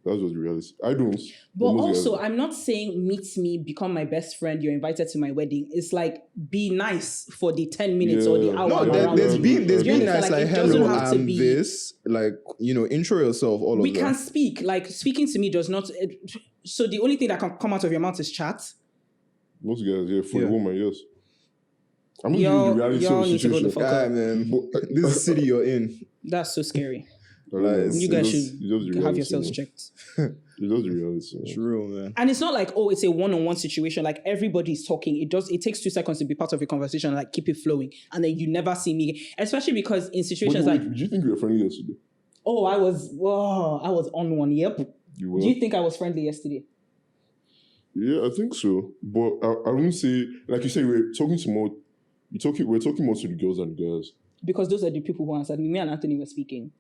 That's just the reality. I don't. But most also, guys- I'm not saying meet me, become my best friend, you're invited to my wedding. It's like be nice for the 10 minutes or the Yeah. hour. No, you're around there's me. been Do you nice understand? like it doesn't hello have to and be. this, like, intro yourself, all We of that. can speak. Like speaking to me does not. So the only thing that can come out of your mouth is chat. most guys, for Yeah. the woman, yes. I'm just Y'all- giving the reality y'all of the need to go the situation. fuck Yeah, man. This is the city you're in. That's so scary. I don't know. You You guys It's just should the have reality, yourselves man. checked. It's just the reality. man. It's real, man. And it's not like, oh, it's a one-on-one situation. Like everybody's talking. It takes 2 seconds to be part of a conversation, like keep it flowing. And then you never see me. Especially because in situations Wait, like, did you think you were friendly yesterday? oh, I was on one. Yep. You were? Do you think I was friendly yesterday? Yeah, I think so. But I wouldn't say, like you said, we're talking more to the girls than the guys. Because those are the people who answered me. Me and Anthony were speaking.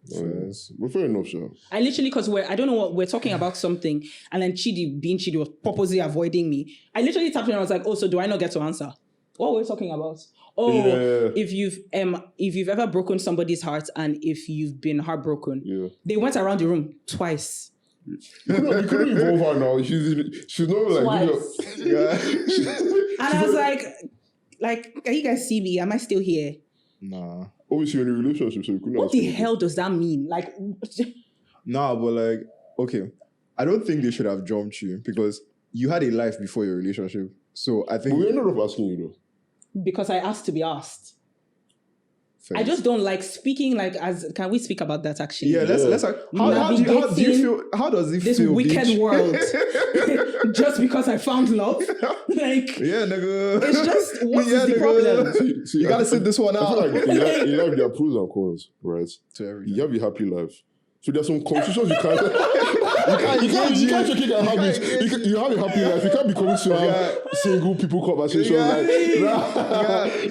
But fair enough, sure. I literally, because I don't know what, we're talking about something, and then Chidi, being Chidi, was purposely avoiding me. I literally tapped him and I was like, oh, so do I not get to answer? What were we talking about? Oh, if you've ever broken somebody's heart and if you've been heartbroken, they went around the room twice. You couldn't involve her now. She's not like and I was like, can you guys see me? Am I still here? Nah. Obviously, you're in a relationship, so you couldn't. What the hell does that mean? Like, nah, but like, okay, I don't think they should have jumped you because you had a life before your relationship. So I think. But we ended up asking you though. Because I asked to be asked. Fair. I just don't like speaking can we speak about that actually? Yeah, let's how do you feel? How does it this feel? This wicked world. Just because I found love? Like, yeah, nigga. It's just, what is the problem? See, you gotta sit this one out. I feel like in life there are pros and cons, right? To everything. You have a happy life. So there's some confusions you can't you can't take it and have it. You have a happy life. You can't be coming to have single people conversations like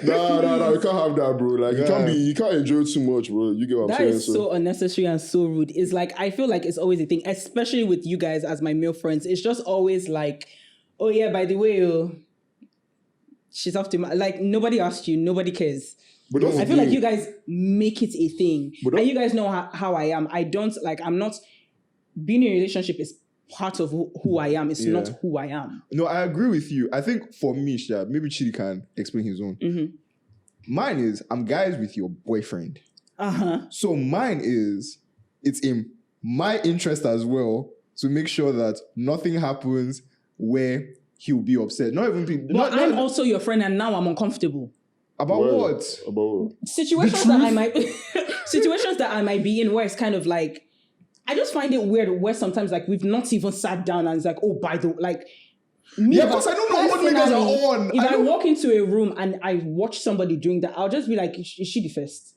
no, you can't have that, bro. Like you can't enjoy it too much, bro. You get what I'm saying? That is so unnecessary and so rude. It's like, I feel like it's always a thing, especially with you guys as my male friends. It's just always like, oh yeah, by the way, she's off to like, nobody asked you, nobody cares. But I feel like you guys make it a thing. And you guys know how I am. I'm not, being in a relationship is part of who I am. It's not who I am. No, I agree with you. I think for me, maybe Chidi can explain his own. Mm-hmm. Mine is, I'm guys with your boyfriend. Uh-huh. So mine is, it's in my interest as well to make sure that nothing happens where he'll be upset. I'm also your friend and now I'm uncomfortable. About what? Situations that I might be in where it's kind of like, I just find it weird where sometimes like we've not even sat down and it's like, oh, by the like me. Yeah, because I don't know what niggas are on. If I walk into a room and I watch somebody doing that, I'll just be like, is she the first?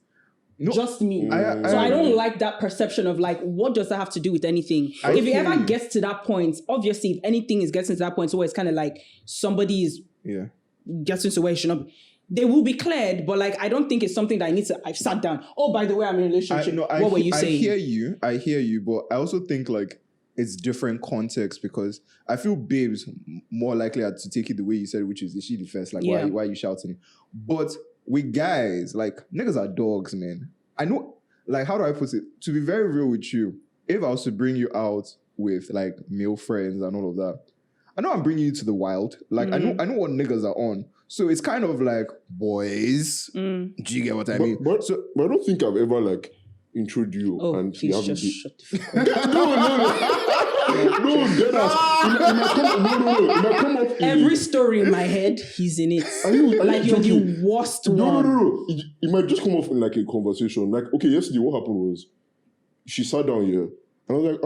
No, just me. I don't like that perception of like, what does that have to do with anything? If it ever gets to that point, obviously, if anything is getting to that point, so where it's kind of like somebody is getting to where it should not be, they will be cleared, but like, I don't think it's something that I've sat down. Oh, by the way, I'm in a relationship. What were you saying? I hear you, but I also think like it's different context because I feel babes more likely to take it the way you said, which is she the first? Like, why are you shouting? But with guys, like, niggas are dogs, man. I know, like, how do I put it? To be very real with you, if I was to bring you out with like male friends and all of that, I know I'm bringing you to the wild. Like, I know what niggas are on. So it's kind of like, boys, do you get what I mean? But I don't think I've ever like introduced you and you haven't been. Shut the fuck up. Every story in my head, he's in it. Are you you're the worst one. No. It might just come off in like a conversation. Like, okay, yesterday what happened was she sat down here and I was like,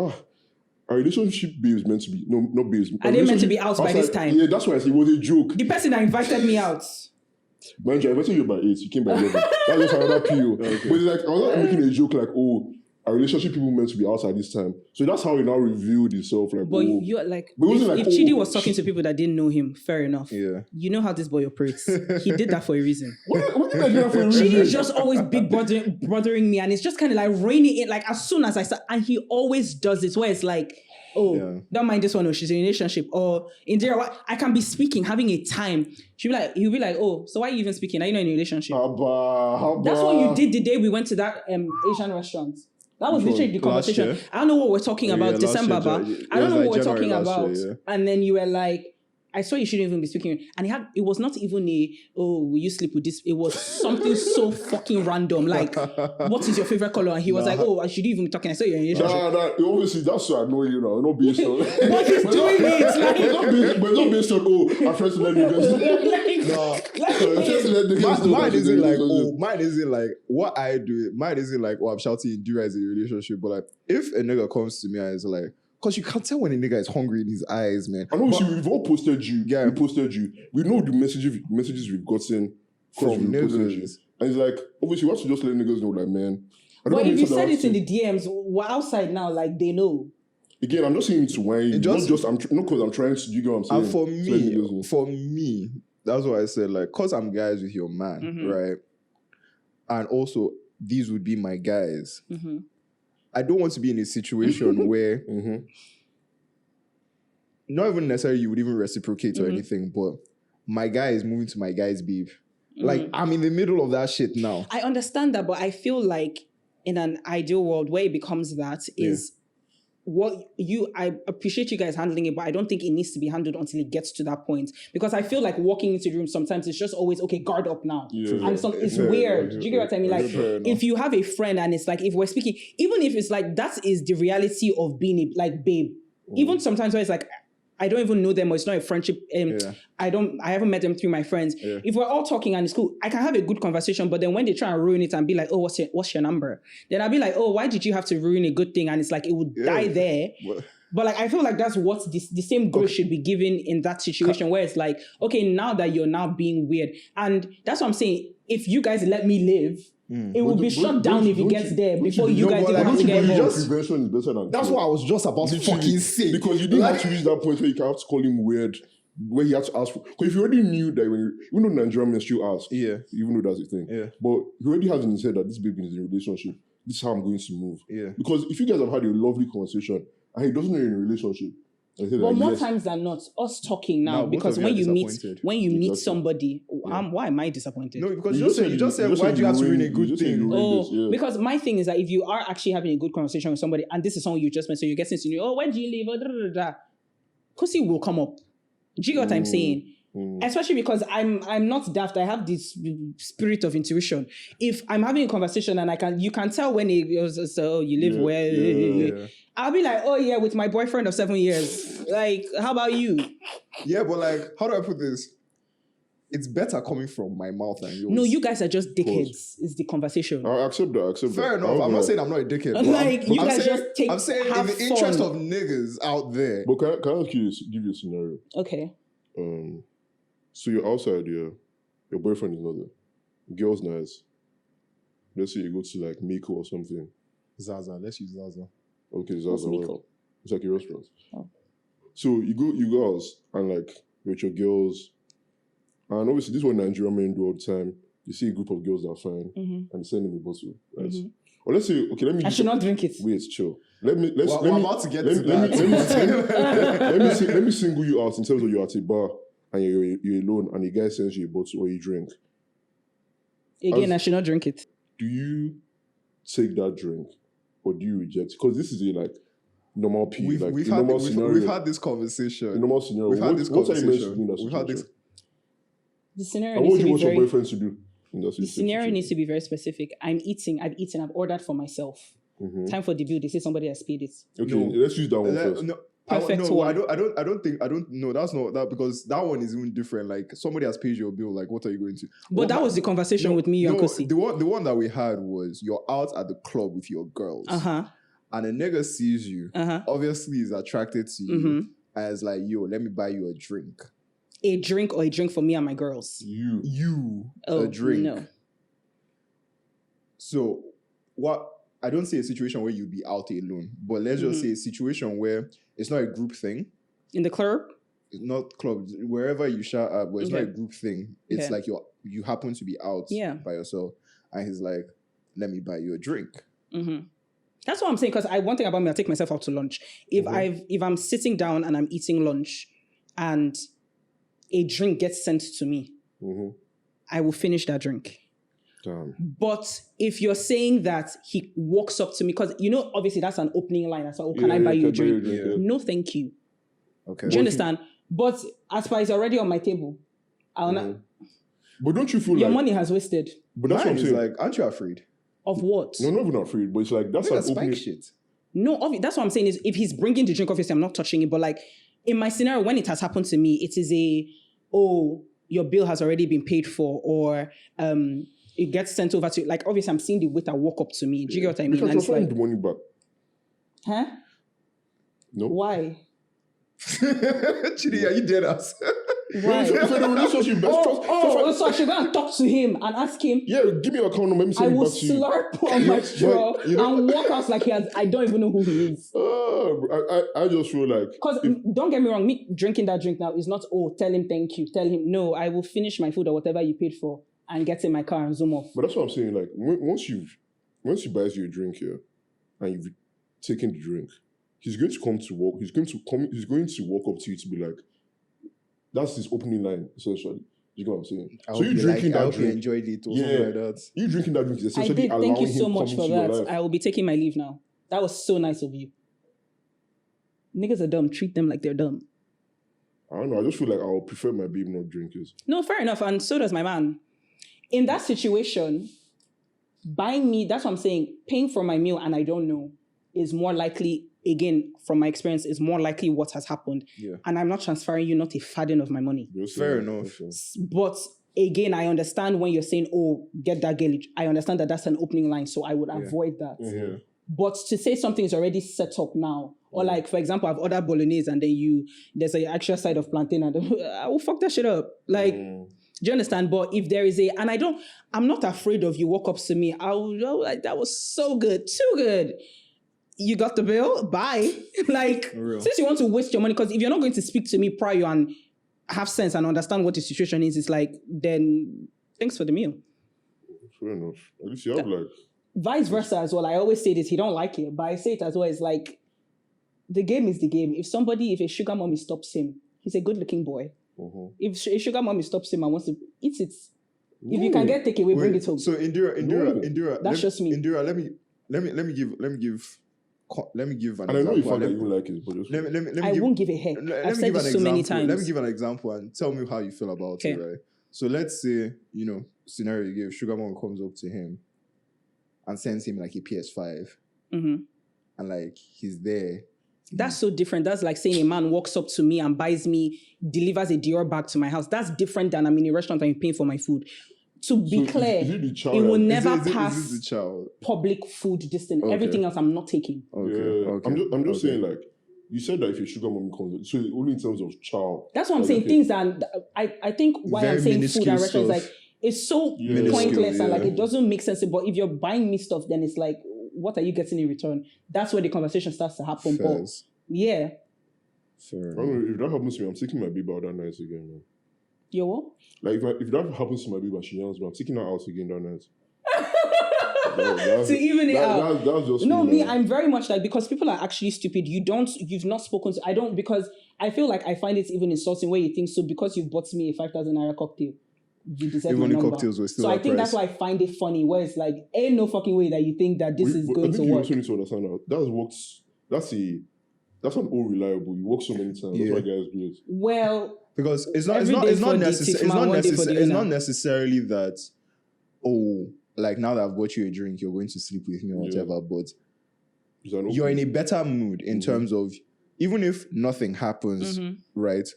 our relationship babes meant to be, no, not babes. Are they meant to be out by this time? Yeah, that's why I said it was a joke. The person that invited me out. Mind you, I invited you by 8, you came by 11. That was another PO. Okay. But it's like, I was not making a joke like, oh, our relationship people meant to be outside this time. So that's how he now revealed himself. Like, but you're like, if Chidi was talking to people that didn't know him, fair enough. Yeah. You know how this boy operates. He did that for a reason. What did I do that for a reason? Chidi is just always big bothering me, and it's just kind of like raining it. Like as soon as I start, and he always does this where it's like, don't mind this one. Oh, she's in a relationship. Or Indira, I can be speaking, having a time. He'll be like, oh, so why are you even speaking? Are you not in a relationship? That's what you did the day we went to that Asian restaurant. That was literally the conversation. I don't know what we're talking about, December, but I don't know what we're talking about. And then you were like, I saw you shouldn't even be speaking. And it was not even will you sleep with this? It was something so fucking random. Like, what is your favorite color? And he was like, I shouldn't even be talking. I saw you're in a relationship. Obviously, that's so annoying, you know. Not based on. But he's doing it. But not based on, I'm trying to let niggas know. Mine isn't like what I do. Mine isn't like, I'm shouting Indira is in a relationship. But like, if a nigga comes to me and is like, because you can't tell when a nigga is hungry in his eyes, man. I know, we've all posted you. Yeah. We posted you. We know the messages we've gotten from niggas. And it's like, obviously, you have to just let niggas know, like, man. But if you said it in the DMs, we're outside now, like, they know. Again, I'm just saying to whine. Not because I'm trying to, you get what I'm saying? And for me, that's what I said, like, because I'm guys with your man, right? And also, these would be my guys. Mm-hmm. I don't want to be in a situation where not even necessarily you would even reciprocate or anything, but my guy is moving to my guy's babe. Like, I'm in the middle of that shit now. I understand that, but I feel like in an ideal world where it becomes that is I appreciate you guys handling it, but I don't think it needs to be handled until it gets to that point. Because I feel like walking into the room sometimes it's just always, okay, guard up now. Yeah. And it's weird. Do you get what I mean? Like, if you have a friend and it's like, if we're speaking, even if it's like, that is the reality of being like, babe. Even sometimes where it's like, I don't even know them or it's not a friendship. I haven't met them through my friends. Yeah. If we're all talking and it's cool, I can have a good conversation, but then when they try and ruin it and be like, oh, what's your number? Then I'll be like, oh, why did you have to ruin a good thing? And it's like, it would die there. What? But like, I feel like that's what the same grace should be given in that situation where it's like, okay, now that you're now being weird. And that's what I'm saying. If you guys let me live, it will be shut down if it gets there before you guys even have to get involved. Prevention is better than that's what I was just about to fucking say. Because you didn't have to reach that point where you can have to call him weird, where he had to ask for. Because if you already knew that even though Nigerian men still ask, even though that's a thing, but he already has in his head that this baby is in a relationship. This is how I'm going to move. Yeah. Because if you guys have had a lovely conversation and he doesn't know you're in a relationship. Well, more times than not, us talking now, because when you meet somebody, why am I disappointed? No, because you just said, why do you have to ruin a good thing? Because my thing is that if you are actually having a good conversation with somebody, and this is someone you just met, so you're getting to know, when do you leave? Pussy will come up. Do you get what I'm saying? Especially because I'm not daft. I have this spirit of intuition. If I'm having a conversation and you can tell when you live well. I'll be like, oh yeah, with my boyfriend of 7 years. Like, how about you? Yeah, but like, how do I put this? It's better coming from my mouth than yours. No, you guys are just dickheads. Is the conversation. I accept that. Fair enough. I'm not saying I'm not a dickhead. Like, you guys just take. I'm saying in the interest of niggas out there. But can I give you a scenario? Okay. So you're outside here, your boyfriend is not there. Girl's nice. Let's say you go to like Miko or something. Zaza. Let's use Zaza. Okay, Zaza. Miko? It's like a restaurant. Oh. So you go out and like with your girls. And obviously, this is what Nigerian men do all the time. You see a group of girls that are fine, and you send them a bottle, right? Or let's say, okay, let me. I should not drink it. Wait, chill. Let me single you out in terms of you're at a bar and you're alone, and the guy sends you a bottle or you drink. Again, I should not drink it. Do you take that drink or do you reject it? Because this is a like normal period. We've had this conversation. Normal scenario. We've had this conversation. The scenario and what do you want your boyfriend to do? The scenario needs to be very specific. I've ordered for myself. Time for the bill. They say somebody has paid it. Okay, let's use that one first. Perfect one. That's not that, because that one is even different. Like, somebody has paid your bill, like, what are you going to? But that was the conversation with me, you and Kosi. The one that we had was, you're out at the club with your girls. And a nigga sees you, obviously is attracted to you, and is like, yo, let me buy you a drink. A drink or a drink for me and my girls? A drink. No. So, I don't see a situation where you'd be out alone, but let's just say a situation where it's not a group thing. In the club? It's not club, wherever you shout at, but it's not a group thing. It's like you happen to be out by yourself, and he's like, let me buy you a drink. That's what I'm saying, because one thing about me, I take myself out to lunch. If I'm sitting down and I'm eating lunch and a drink gets sent to me, I will finish that drink. Damn. But if you're saying that he walks up to me, because obviously that's an opening line. I say, can I buy you a drink? No, thank you. Okay. Do you understand? But as far as it's already on my table, I'll not. But don't you feel your money has wasted? But that's what I'm saying. Like, aren't you afraid? Of what? No, not even afraid. But it's like that's like opening shit. No, that's what I'm saying. Is if he's bringing the drink, obviously I'm not touching it. But like in my scenario, when it has happened to me, it is your bill has already been paid for, or it gets sent over to, like, obviously I'm seeing the waiter walk up to me. Do you get what I mean? Because you're the money back. Huh? No. Why? Chidi, are you dead ass? Why? So the relationship so I should go and talk to him and ask him. Yeah, give me your account number. Let me send it back to you. I will slurp on my straw and walk out like I don't even know who he is. I just feel like... Because don't get me wrong, me drinking that drink now is not, tell him thank you. Tell him, no, I will finish my food or whatever you paid for and get in my car and zoom off. But that's what I'm saying. Like, once he buys you a drink here and you've taken the drink, he's going to come to work. He's going to walk up to you to be like, That's his opening line, essentially. You get what I'm saying? I So hope you you drinking like, I that hope you drink, enjoyed it or something like that. you drinking that drink is I essentially did. allowing Thank you so him much come for into your that. life. I will be taking my leave now. That was so nice of you. Niggas are dumb. Treat them like they're dumb. I don't know. I just feel like I would prefer my babe not drinkers. No, fair enough. And so does my man. In that situation, buying me, that's what I'm saying, paying for my meal and I don't know is more likely, again, from my experience, is more likely what has happened. Yeah. And I'm not transferring you not a fadding of my money. Fair enough. But again, I understand when you're saying, oh, get that girl. I understand that that's an opening line, so I would avoid that. Yeah. But to say something is already set up now, or like, for example, I've ordered bolognese and then there's an extra side of plantain and I will fuck that shit up. Like, do you understand? But if there is I'm not afraid of you walk up to me. I'll like, that was so good, too good. You got the bill? Bye. Like, since you want to waste your money, because if you're not going to speak to me prior and have sense and understand what the situation is, it's like, then thanks for the meal. Fair enough. At least you have like... Vice versa as well. I always say this, he don't like it, but I say it as well. It's like, the game is the game. If a sugar mommy stops him, he's a good-looking boy. If a sugar mommy stops him and wants to eat it, if you can get takeaway, bring it home. So Indira, that's just me. Indira, let me give an and I know you example. found that you like it, but just... Let me I won't give a heck. I've said this so many times. Let me give an example and tell me how you feel about it, right? So let's say, scenario you gave, sugar mom comes up to him and sends him like a PS5. And like he's there. That's so different. That's like saying a man walks up to me and delivers a Dior bag to my house. That's different than I'm in a restaurant and you're paying for my food. To be clear, it will never pass public food distance. Okay. Everything else I'm not taking. Okay. I'm just saying, like, you said that if your sugar mommy comes, so only in terms of child. That's what I'm saying. Things that I think why I'm saying food and restaurants, like, it's so pointless and like it doesn't make sense. But if you're buying me stuff, then it's like, what are you getting in return? That's where the conversation starts to happen. But yeah. Fair. I don't know, if that happens to me, I'm taking my babe out that night again, man. Yo, what? Like if that happens to my babe and she yells, but I'm taking her out again that night. To even it out. That's just me, I'm very much like, because people are actually stupid. You've not spoken to, I don't, because I feel like I find it even insulting where you think, so because you bought me a 5,000 naira cocktail, you deserve my number. Cocktails were still so I think that's why I find it funny, where it's like, ain't no fucking way that you think that this is going to work. I think you also need to understand that that's an old reliable. You work so many times. That's why guys do it. Well, because it's not necessarily that, like now that I've bought you a drink, you're going to sleep with me or whatever, but you're in a better mood in terms of, even if nothing happens, right?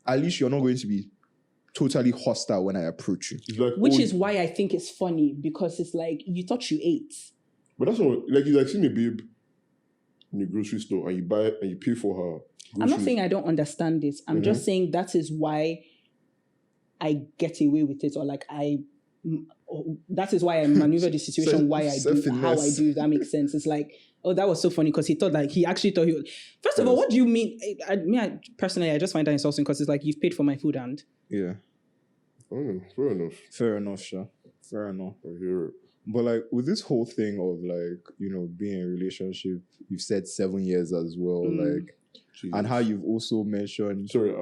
At least you're not going to be totally hostile when I approach you. Like, which is why I think it's funny, because it's like, you thought you ate. But that's not, like, it's like seeing a babe in the grocery store and you buy and you pay for her groceries. I'm not saying I don't understand this. I'm just saying that is why I get away with it, or like that is why I maneuver the situation, why I do how I do. That makes sense. It's like, oh, that was so funny because he actually thought he would. First of all, what do you mean? I personally, I just find that insulting because it's like, you've paid for my food and... Yeah. Oh, fair enough. Fair enough, sure. Fair enough. I hear it. But like with this whole thing of like, being in a relationship, you've said 7 years as well, like, Jesus. And how you've also mentioned... Sorry.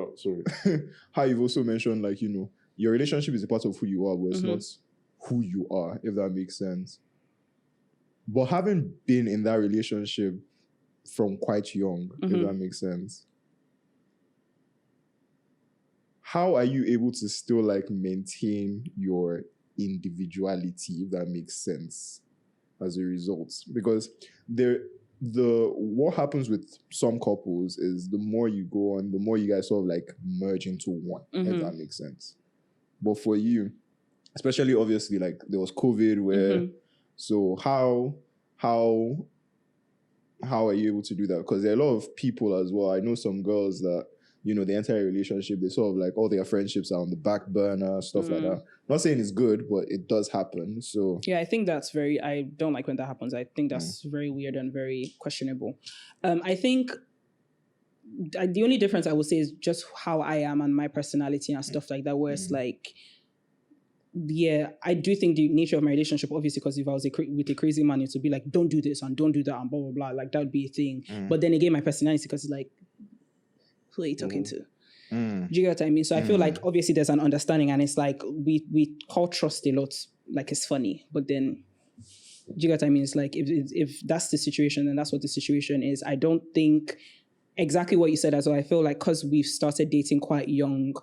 how you've also mentioned, like, your relationship is a part of who you are, but it's not who you are, if that makes sense. But having been in that relationship from quite young, if that makes sense, how are you able to still like maintain your individuality, if that makes sense, as a result? Because what happens with some couples is the more you go on, the more you guys sort of like merge into one, if that makes sense. But for you, especially obviously like there was COVID where, so how are you able to do that? Because there are a lot of people as well. I know some girls that, they enter a relationship, they sort of like all their friendships are on the back burner, stuff like that. Not saying it's good, but it does happen. So yeah, I think that's I don't like when that happens. I think that's very weird and very questionable. I think the only difference I would say is just how I am and my personality and stuff like that, where it's like, yeah, I do think the nature of my relationship, obviously, because if I was with a crazy man, it would be like, don't do this and don't do that and blah, blah, blah. Like, that would be a thing. But then again, my personality, because it's like, who are you talking to? Do you get what I mean? So I feel like obviously there's an understanding, and it's like we call trust a lot, like it's funny, but then do you get what I mean? It's like if that's the situation, then that's what the situation is. I don't think exactly what you said as well. I feel like because we've started dating quite young,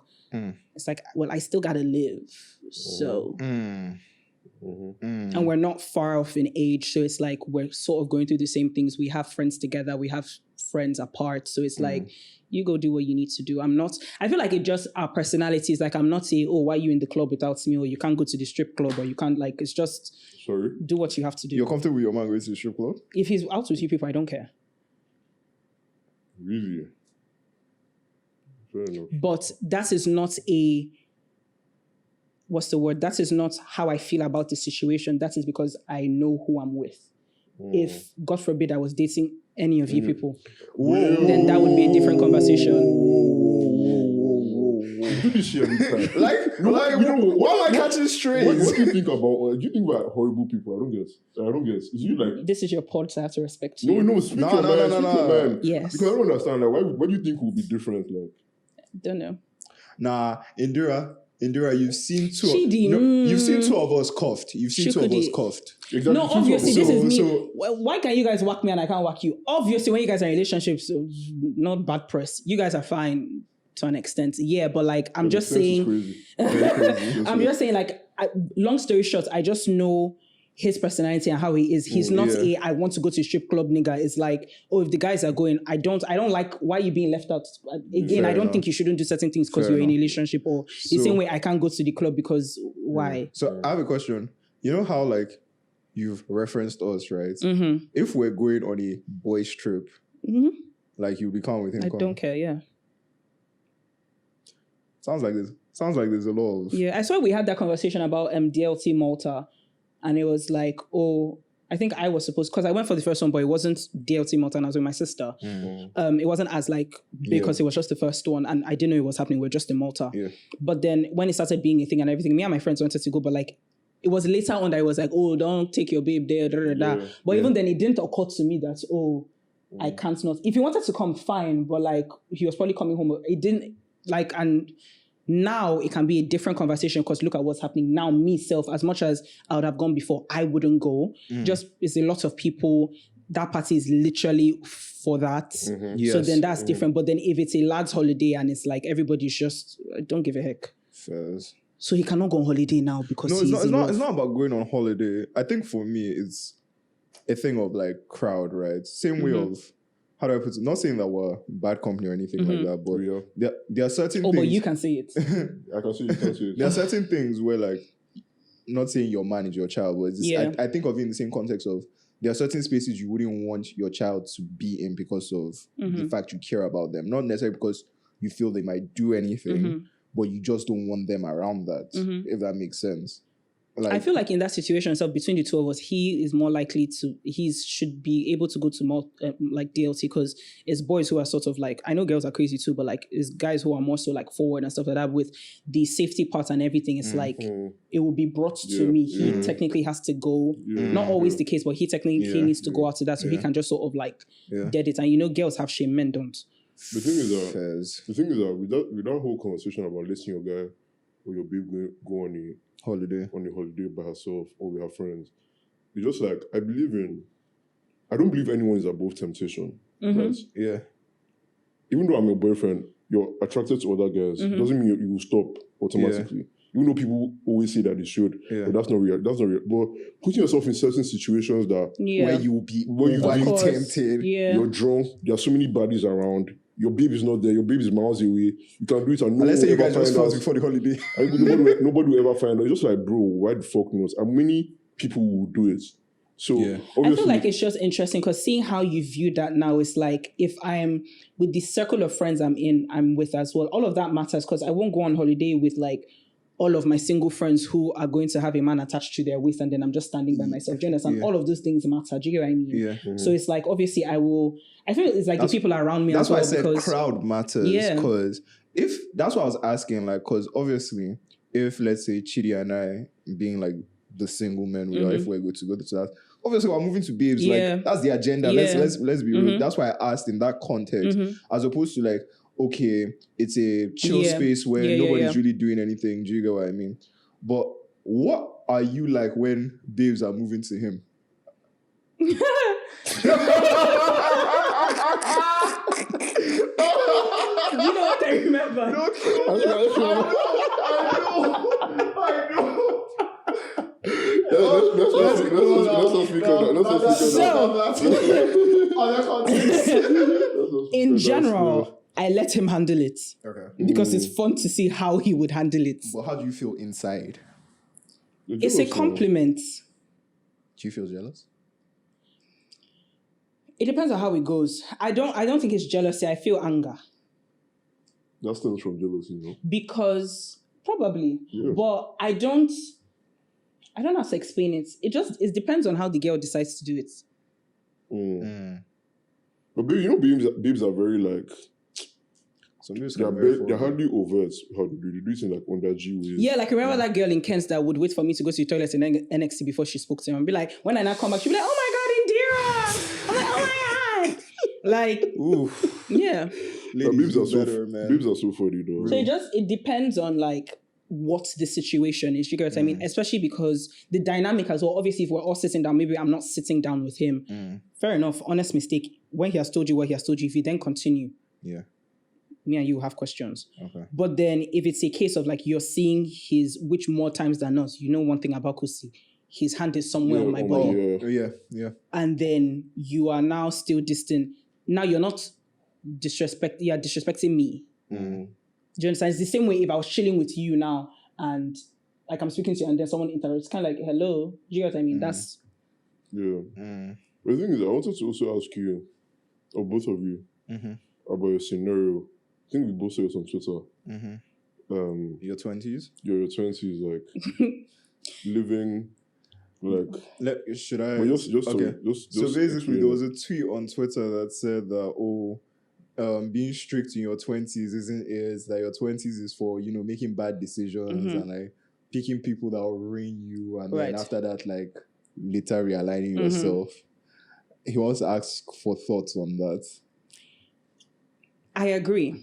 it's like, well, I still gotta live, so. And we're not far off in age, so it's like we're sort of going through the same things. We have friends together, we have friends apart, so it's like you go do what you need to do. I feel like it just our personalities. Like I'm not saying, oh, why are you in the club without me, or you can't go to the strip club, or you can't, like, it's just do what you have to do. You're comfortable with your man going to the strip club? If he's out with you people, I don't care. Really? Fair enough. But that is not what's the word? That is not how I feel about the situation. That is because I know who I'm with. If, God forbid, I was dating any of you people, then that would be a different conversation. You do this shit every time. Why am I catching strays? What do you think about? Do you think about horrible people? I don't guess. Is you like? This is your pod, so I have to respect you. No. Speak your mind. Yes. Because I don't understand. Like, what do you think will be different? Like, don't know. Nah, Indira, you've seen two. Chidi, You've seen two of us coughed. Exactly, no, obviously, this is me. So, why can you guys whack me and I can't whack you? Obviously, when you guys are in relationships, not bad press. You guys are fine to an extent. Yeah, but like, I'm just saying, I'm just saying, like, long story short, I just know his personality and how he is. He's not I want to go to a strip club nigga. It's like, oh, if the guys are going, I don't like, why are you being left out? Again, I don't think you shouldn't do certain things because you're in a relationship, or the same way I can't go to the club because why? So I have a question. You know how, like, you've referenced us, right? If we're going on a boys trip, like, you'll be calm with him. I don't care, yeah. Sounds like there's a lot of... Yeah, I swear we had that conversation about DLT Malta. And it was like, oh, I think I was supposed, because I went for the first one, but it wasn't DLT Malta and I was with my sister. It wasn't as like, because it was just the first one and I didn't know it was happening. We're just in Malta. Yeah. But then when it started being a thing and everything, me and my friends wanted to go, but like, it was later on that it was like, oh, don't take your babe there, But even then it didn't occur to me that, I can't not. If he wanted to come, fine, but like, he was probably coming home. It didn't, like, and... Now it can be a different conversation because look at what's happening now. Myself, as much as I would have gone before, I wouldn't go. Just it's a lot of people. That party is literally for that. Yes. So then that's different. But then if it's a lad's holiday and it's like everybody's just don't give a heck. Fairs. So he cannot go on holiday now because it's not about going on holiday. I think for me it's a thing of like crowd, right? Same way of. How do I put it? Not saying that we're bad company or anything like that, but there are certain things... but you can say it. I can see it. There are certain things where, like, not saying your man is your child, but I think of it in the same context of there are certain spaces you wouldn't want your child to be in because of the fact you care about them. Not necessarily because you feel they might do anything, but you just don't want them around that, if that makes sense. Like, I feel like in that situation, so between the two of us, he is more likely to, should be able to go to more like DLT because it's boys who are sort of like, I know girls are crazy too, but like it's guys who are more so like forward and stuff like that with the safety part and everything. It's like, it will be brought to me. He technically has to go, not always the case, but he technically needs to go out to that so he can just sort of like dead it. And you know, girls have shame, men don't. The thing is that with that whole conversation about letting your guy or your babe go on a holiday by herself or with her friends, it's just like I don't believe anyone is above temptation. Right? Yeah. Even though I'm your boyfriend, you're attracted to other guys. It doesn't mean you will stop automatically. Even though people always say that they should, but that's not real. But putting yourself in certain situations that where you will be tempted, you're drunk, there are so many bodies around. Your babe is not there. Your babe is miles away. You can do it and let's say you guys just fought before the holiday. Nobody will ever find out. It's just like, bro, why the fuck not? And many people will do it. So I feel like it's just interesting because seeing how you view that now is like if I'm with the circle of friends I'm with as well, all of that matters because I won't go on holiday with like all of my single friends who are going to have a man attached to their waist and then I'm just standing by myself. Do you understand? All of those things matter. Do you get what I mean? Yeah. So it's like, obviously I feel it's like the people around me as well. That's why I said crowd matters. Because that's what I was asking, like, because obviously if, let's say, Chidi and I being like the single men we are, if we're going to go to that, obviously we're moving to babes. Like, that's the agenda. Let's be real. That's why I asked in that context, as opposed to like, okay, it's a chill space where nobody's really doing anything. Do you get what I mean? But what are you like when babes are moving to him? You know what I remember? I know. Let's not speak on that. In general, I let him handle it. Okay. Because it's fun to see how he would handle it. But how do you feel inside? It's a compliment. Do you feel jealous? It depends on how it goes. I don't think it's jealousy. I feel anger. That stems from jealousy, no? Because probably. Yeah. But I don't know how to explain it. It depends on how the girl decides to do it. But babes are very like, they're hardly overt how they do. They do it in like under G ways. Yeah, like remember that girl in Kent that would wait for me to go to the toilet in NXT before she spoke to him and be like, when I now come back, she'd be like, oh my God, Indira! I'm like, oh my God! Like, oof. Yeah. Babes are so funny though. So it depends on like what the situation is. You get what I mean? Especially because the dynamic as well. Obviously, if we're all sitting down, maybe I'm not sitting down with him. Fair enough. Honest mistake. When he has told you what he has told you, if you then continue, me and you have questions. Okay. But then if it's a case of like you're seeing which more times than not, you know one thing about Kusi, his hand is somewhere on my body. Yeah. And then you are now still distant. Now you're not disrespecting me. Do you understand? It's the same way if I was chilling with you now and like I'm speaking to you and then someone interrupts, it's kind of like, hello. Do you get what I mean? That's... Yeah. But the thing is, I wanted to also ask you, or both of you, about your scenario. I think we both saw it on Twitter. Your 20s? Your 20s, like, living, like... Should I... Well, just okay. Just so basically, there was a tweet on Twitter that said that, being strict in your 20s is that your 20s is for, making bad decisions and like picking people that will ruin you. And then after that, like later realigning yourself. He wants to ask for thoughts on that. I agree.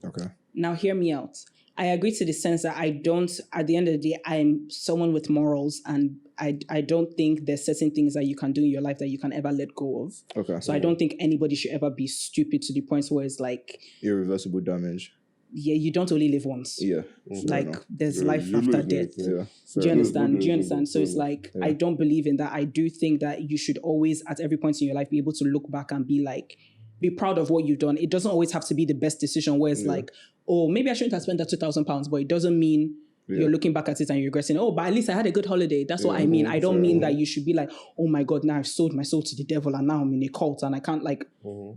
Okay. Now hear me out. I agree to the sense that I don't, at the end of the day, I'm someone with morals and I don't think there's certain things that you can do in your life that you can ever let go of. Okay. So I don't think anybody should ever be stupid to the point where it's like... irreversible damage. Yeah, you don't only live once. Yeah. Like there's life after death. Yeah. Do you understand? Do you understand? So it's like, I don't believe in that. I do think that you should always, at every point in your life, be able to look back and be like, be proud of what you've done. It doesn't always have to be the best decision where it's like, oh, maybe I shouldn't have spent that £2,000, but it doesn't mean you're looking back at it and you're regretting, oh, but at least I had a good holiday. That's what I mean. I don't mean that you should be like, oh my God, now I've sold my soul to the devil and now I'm in a cult and I can't like,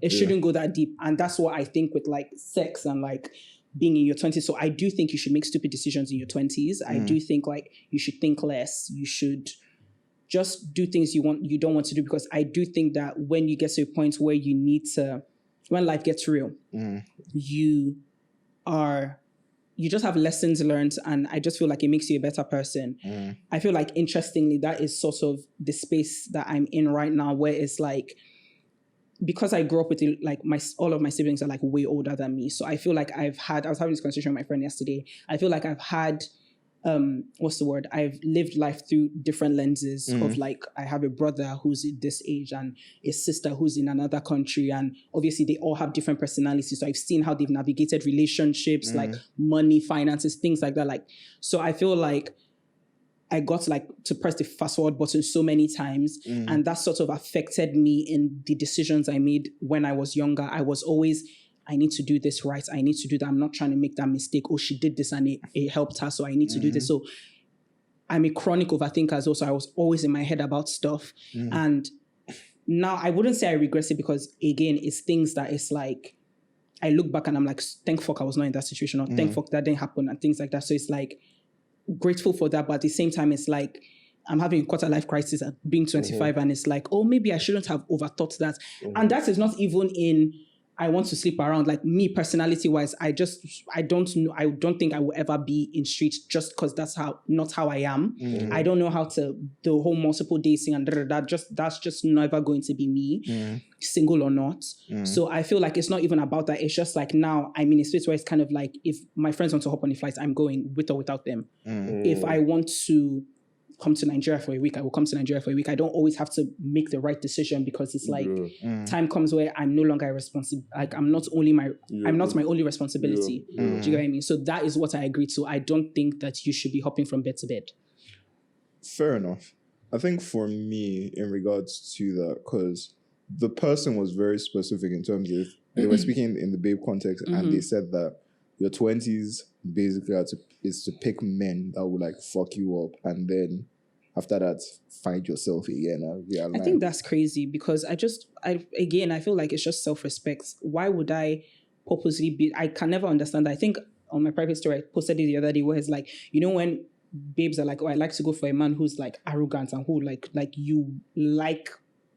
it shouldn't go that deep. And that's what I think with like sex and like being in your 20s. So I do think you should make stupid decisions in your 20s. I do think like you should think less. You should just do things you don't want to do, because I do think that when you get to a point where you need to, when life gets real, you just have lessons learned, and I just feel like it makes you a better person. I feel like, interestingly, that is sort of the space that I'm in right now, where it's like, because I grew up with like all of my siblings are like way older than me. So I feel like I was having this conversation with my friend yesterday. I feel like I've had, I've lived life through different lenses of like, I have a brother who's this age and a sister who's in another country. And obviously they all have different personalities. So I've seen how they've navigated relationships, like money, finances, things like that. Like, so I feel like I got like to press the fast forward button so many times. And that sort of affected me in the decisions I made when I was younger. I was always, I need to do this right. I need to do that. I'm not trying to make that mistake. Oh, she did this and it helped her, so I need to do this. So I'm a chronic overthinker as well. So I was always in my head about stuff. And now I wouldn't say I regret it, because again, it's things that it's like, I look back and I'm like, thank fuck I was not in that situation, or thank fuck that didn't happen, and things like that. So it's like, grateful for that. But at the same time, it's like, I'm having a quarter life crisis at being 25 and it's like, oh, maybe I shouldn't have overthought that. And that is not even in, I want to sleep around. Like me, personality wise, I don't know. I don't think I will ever be in streets just because that's not how I am. I don't know how to the whole multiple dating and that's just never going to be me, single or not. So I feel like it's not even about that. It's just like now I'm in a space where it's kind of like if my friends want to hop on a flight, I'm going with or without them. If I want to come to Nigeria for a week, I will come to Nigeria for a week. I don't always have to make the right decision because it's like time comes where I'm no longer responsible. Like I'm not my only responsibility. Do you get what I mean? So that is what I agree to. I don't think that you should be hopping from bed to bed. Fair enough. I think for me, in regards to that, because the person was very specific in terms of they were speaking in the babe context, and they said that your 20s basically is to pick men that will like fuck you up, and then after that find yourself again and realign. I think that's crazy because I feel like it's just self-respect. Why would I purposely be? I can never understand that. I think on my private story I posted it the other day where it's like, you know, when babes are like, oh, I like to go for a man who's like arrogant and who like you like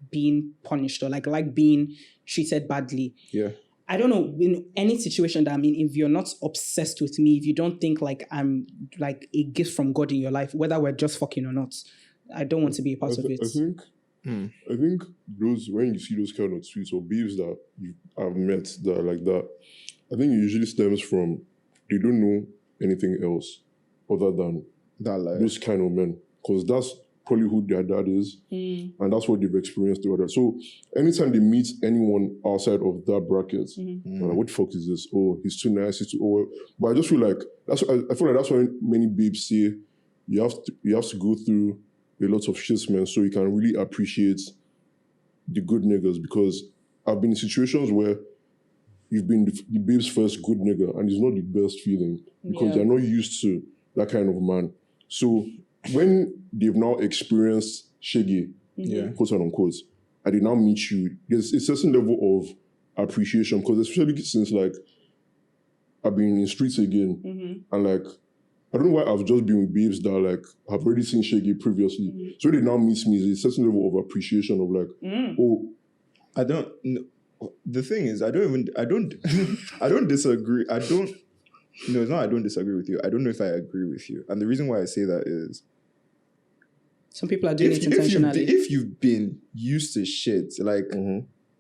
being punished or like being treated badly. Yeah. I don't know, in any situation that I'm in, if you're not obsessed with me, if you don't think like I'm like a gift from God in your life, whether we're just fucking or not, I don't want to be a part of it. I think those, when you see those kind of tweets or babes that you have met that are like that, I think it usually stems from they don't know anything else other than that life. Those kind of men. Because that's probably who their dad is, and that's what they've experienced throughout that. So anytime they meet anyone outside of that bracket, they're like, what the fuck is this? Oh, he's too nice, he's too old. But I just feel like I feel like that's why many babes say you have to go through a lot of shit, man, so you can really appreciate the good niggas. Because I've been in situations where you've been the babe's first good nigga, and it's not the best feeling because they're not used to that kind of man. So when they've now experienced shaggy, quote unquote, and they now meet you, there's a certain level of appreciation, because especially since like I've been in streets again, and like I don't know why I've just been with babes that like have already seen shaggy previously. So when they now meet me, there's a certain level of appreciation of like, oh, I don't. The thing is, I don't disagree. No, it's not I don't disagree with you. I don't know if I agree with you. And the reason why I say that is some people are doing it intentionally. If you've been used to shit, like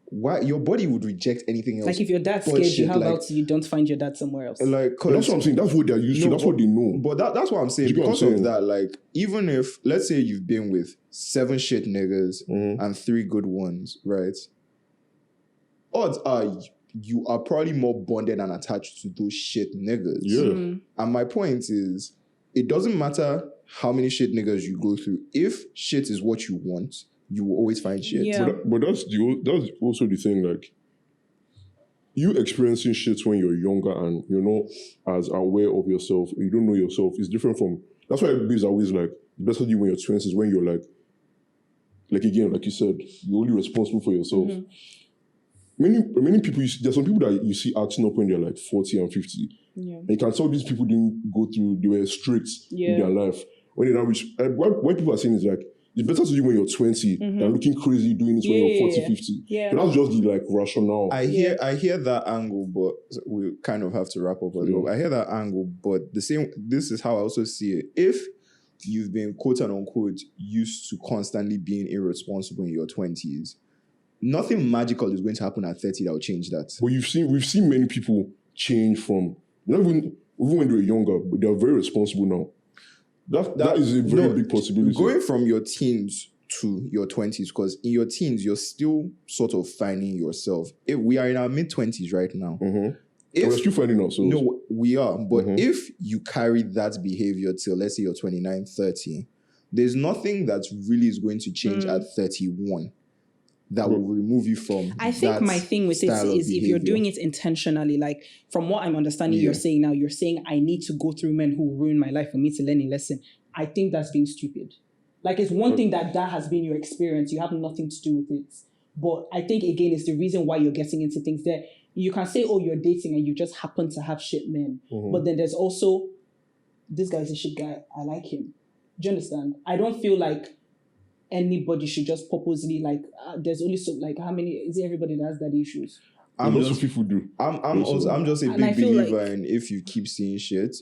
why your body would reject anything else. Like if your dad's scared you, how about you don't find your dad somewhere else? Like that's what I'm saying. That's what they're used to. That's what they know. But that's what I'm saying. Because of that, like even if let's say you've been with 7 shit niggas and 3 good ones, right? Odds are you are probably more bonded and attached to those shit niggas. Yeah. And my point is, it doesn't matter how many shit niggas you go through. If shit is what you want, you will always find shit. Yeah. But that's also the thing, like, you experiencing shit when you're younger and you're not as aware of yourself, you don't know yourself, is different from, that's why babes are always like, the best of you when you're 20s is when you're like again, like you said, you're only responsible for yourself. Many people, there's some people that you see acting up when they're like 40 and 50. Yeah. And you can tell these people didn't go through, they were strict in their life. When they now reach, what people are saying is like, it's better to do when you're 20 than looking crazy doing it when you're 40, 50. Yeah. So that's just the like rationale. I hear that angle, but we kind of have to wrap up as well. I hear that angle, but this is how I also see it. If you've been quote unquote used to constantly being irresponsible in your 20s, nothing magical is going to happen at 30 that will change that. But we've seen many people change from, not even when they were younger, but they're very responsible now. That is a very big possibility. Going from your teens to your 20s, because in your teens, you're still sort of finding yourself. If we are in our mid-20s right now. We're still finding ourselves. No, we are. But if you carry that behavior till, let's say, you're 29, 30, there's nothing that really is going to change at 31 that will remove you from I think my thing with it is if you're doing it intentionally, like from what I'm understanding you're saying now, you're saying I need to go through men who ruin my life for me to learn a lesson. I think that's being stupid. Like it's one thing that has been your experience. You have nothing to do with it. But I think again, it's the reason why you're getting into things that you can say, oh, you're dating and you just happen to have shit men. But then there's also, this guy's a shit guy. I like him. Do you understand? I don't feel like anybody should just purposely like there's only so like how many is it everybody that has daddy issues? Lots of people do. I'm just a And I big feel believer like- in if you keep seeing shit,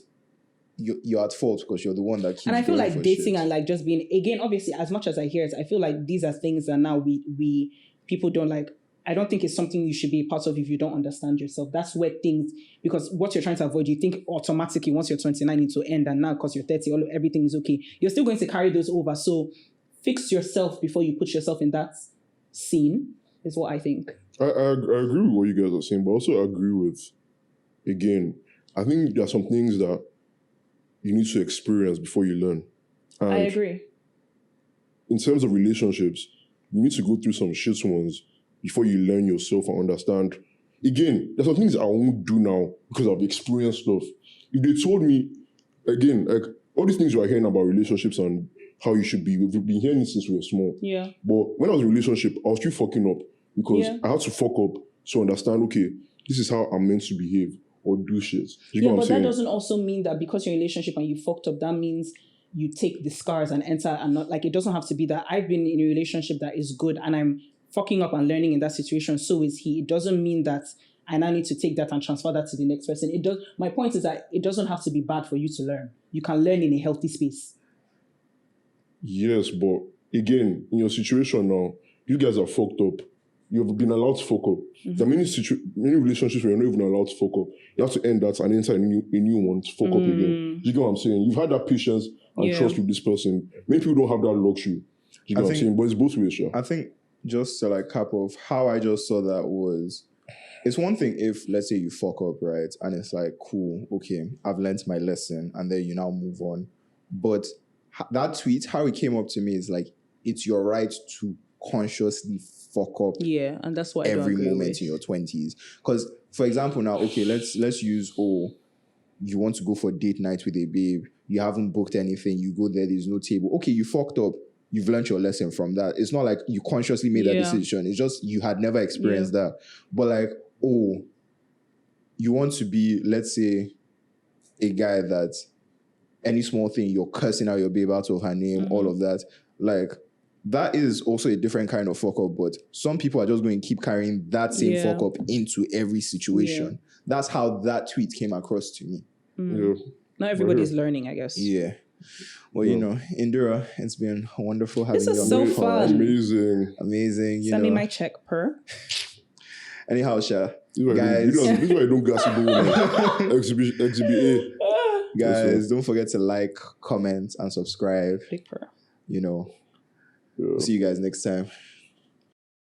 you're at fault because you're the one that keeps. And I feel going like for dating shit. and like just being, again, obviously, as much as I hear it, I feel like these are things that now we people don't like. I don't think it's something you should be a part of if you don't understand yourself. That's where things, because what you're trying to avoid, you think automatically once you're 29 it will end, and now because you're 30, everything is okay. You're still going to carry those over. So fix yourself before you put yourself in that scene, is what I think. I agree with what you guys are saying, but also agree with, again, I think there are some things that you need to experience before you learn. And I agree. in terms of relationships, you need to go through some shit ones before you learn yourself and understand. Again, there's some things I won't do now because I've experienced stuff. If they told me, again, like all these things you are hearing about relationships and how you should be, we've been hearing it since we were small. Yeah. But when I was in a relationship, I was still fucking up because Yeah. I had to fuck up to understand, okay, this is how I'm meant to behave or do shit. You know Yeah, what but I'm saying? that doesn't also mean that because you're in a relationship and you fucked up, that means you take the scars and enter, and not like, it doesn't have to be that. I've been in a relationship that is good and I'm fucking up and learning in that situation, so is he. It doesn't mean that I now need to take that and transfer that to the next person. It does. My point is that it doesn't have to be bad for you to learn. You can learn in a healthy space. Yes, but again, in your situation now, you guys are fucked up. You've been allowed to fuck up. There are many relationships where you're not even allowed to fuck up. You have to end that and enter a new one to fuck up again. You get what I'm saying? You've had that patience and Yeah. trust with this person. Many people don't have that luxury. You get what I'm saying? But it's both ways, sure. I think just to like cap off how I just saw that was, it's one thing if let's say you fuck up, right, and it's like, cool, okay, I've learned my lesson, and then you now move on. But that tweet, how it came up to me is like, it's your right to consciously fuck up Yeah, and that's what every I don't agree moment with. in your 20s. Because, for example, now, okay, let's use, you want to go for date night with a babe, you haven't booked anything, you go there, there's no table. Okay, you fucked up. You've learned your lesson from that. It's not like you consciously made that decision. It's just you had never experienced that. But like, you want to be, let's say, a guy that any small thing, you're cursing out your babe out of her name, all of that. Like, that is also a different kind of fuck up. But some people are just going to keep carrying that same fuck up into every situation. That's how that tweet came across to me. Yeah. Not everybody's learning, I guess. Yeah. Well, you know, Indira, it's been wonderful having This you is on so the pod. fun. Amazing. Amazing. Send me my check per. Anyhow, Sha, This is guys, why I don't gossip women. Exhibit A. guys, don't forget to like, comment, and subscribe. Big per. You know, Yeah. see you guys next time.